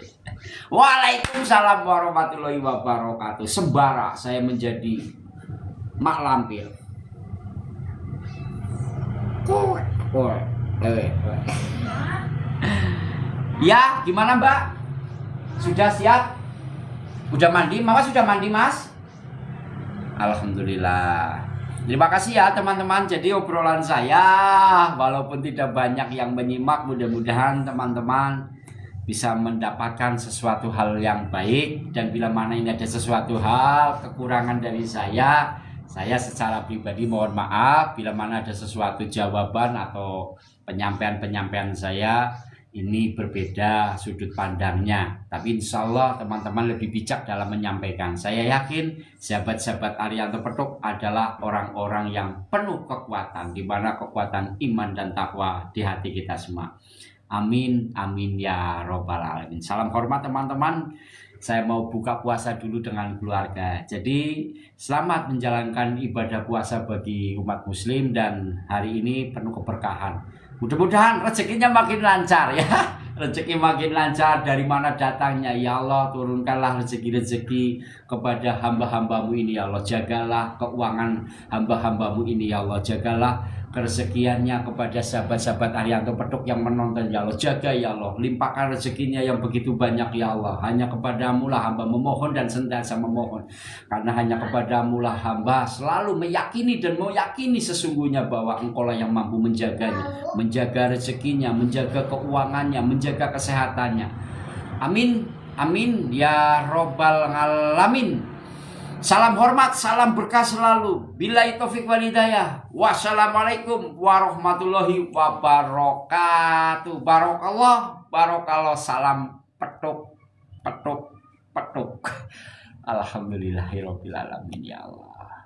Waalaikumsalam warahmatullahi wabarakatuh. Sembara saya menjadi mak lampir. Ya, gimana Mbak? Sudah siap? Udah mandi? Mama sudah mandi, Mas? Alhamdulillah. Terima kasih ya teman-teman. Jadi obrolan saya walaupun tidak banyak yang menyimak, mudah-mudahan teman-teman bisa mendapatkan sesuatu hal yang baik. Dan bila mana ini ada sesuatu hal kekurangan dari saya secara pribadi mohon maaf. Bila mana ada sesuatu jawaban atau penyampaian saya ini berbeda sudut pandangnya, tapi insya Allah teman-teman lebih bijak dalam menyampaikan. Saya yakin sahabat-sahabat Arianto Petuk adalah orang-orang yang penuh kekuatan, di mana kekuatan iman dan takwa di hati kita semua. Amin, amin ya robbal alamin. Salam hormat teman-teman. Saya mau buka puasa dulu dengan keluarga. Jadi selamat menjalankan ibadah puasa bagi umat muslim, dan hari ini penuh keberkahan. Mudah-mudahan rezekinya makin lancar ya. Rezeki makin lancar, dari mana datangnya ya Allah, turunkanlah rezeki-rezeki kepada hamba-hambamu ini ya Allah. Jagalah keuangan hamba-hambamu ini ya Allah. Jagalah kerezekiannya kepada sahabat-sahabat Arianto Petuk yang menonton ya Allah. Jaga ya Allah, limpahkan rezekinya yang begitu banyak ya Allah. Hanya kepadamu lah hamba memohon dan senantiasa memohon, karena hanya kepadamu lah hamba selalu meyakini dan meyakini sesungguhnya bahwa Engkau lah yang mampu menjaganya, menjaga rezekinya, menjaga keuangannya, menjaga kesehatannya. Amin, amin ya robbal alamin. Salam hormat, salam berkah selalu. Billahi taufik wal hidayah. Wassalamualaikum warahmatullahi wabarakatuh. Barokallah. Salam petuk. Alhamdulillahirabbil alamin ya Allah.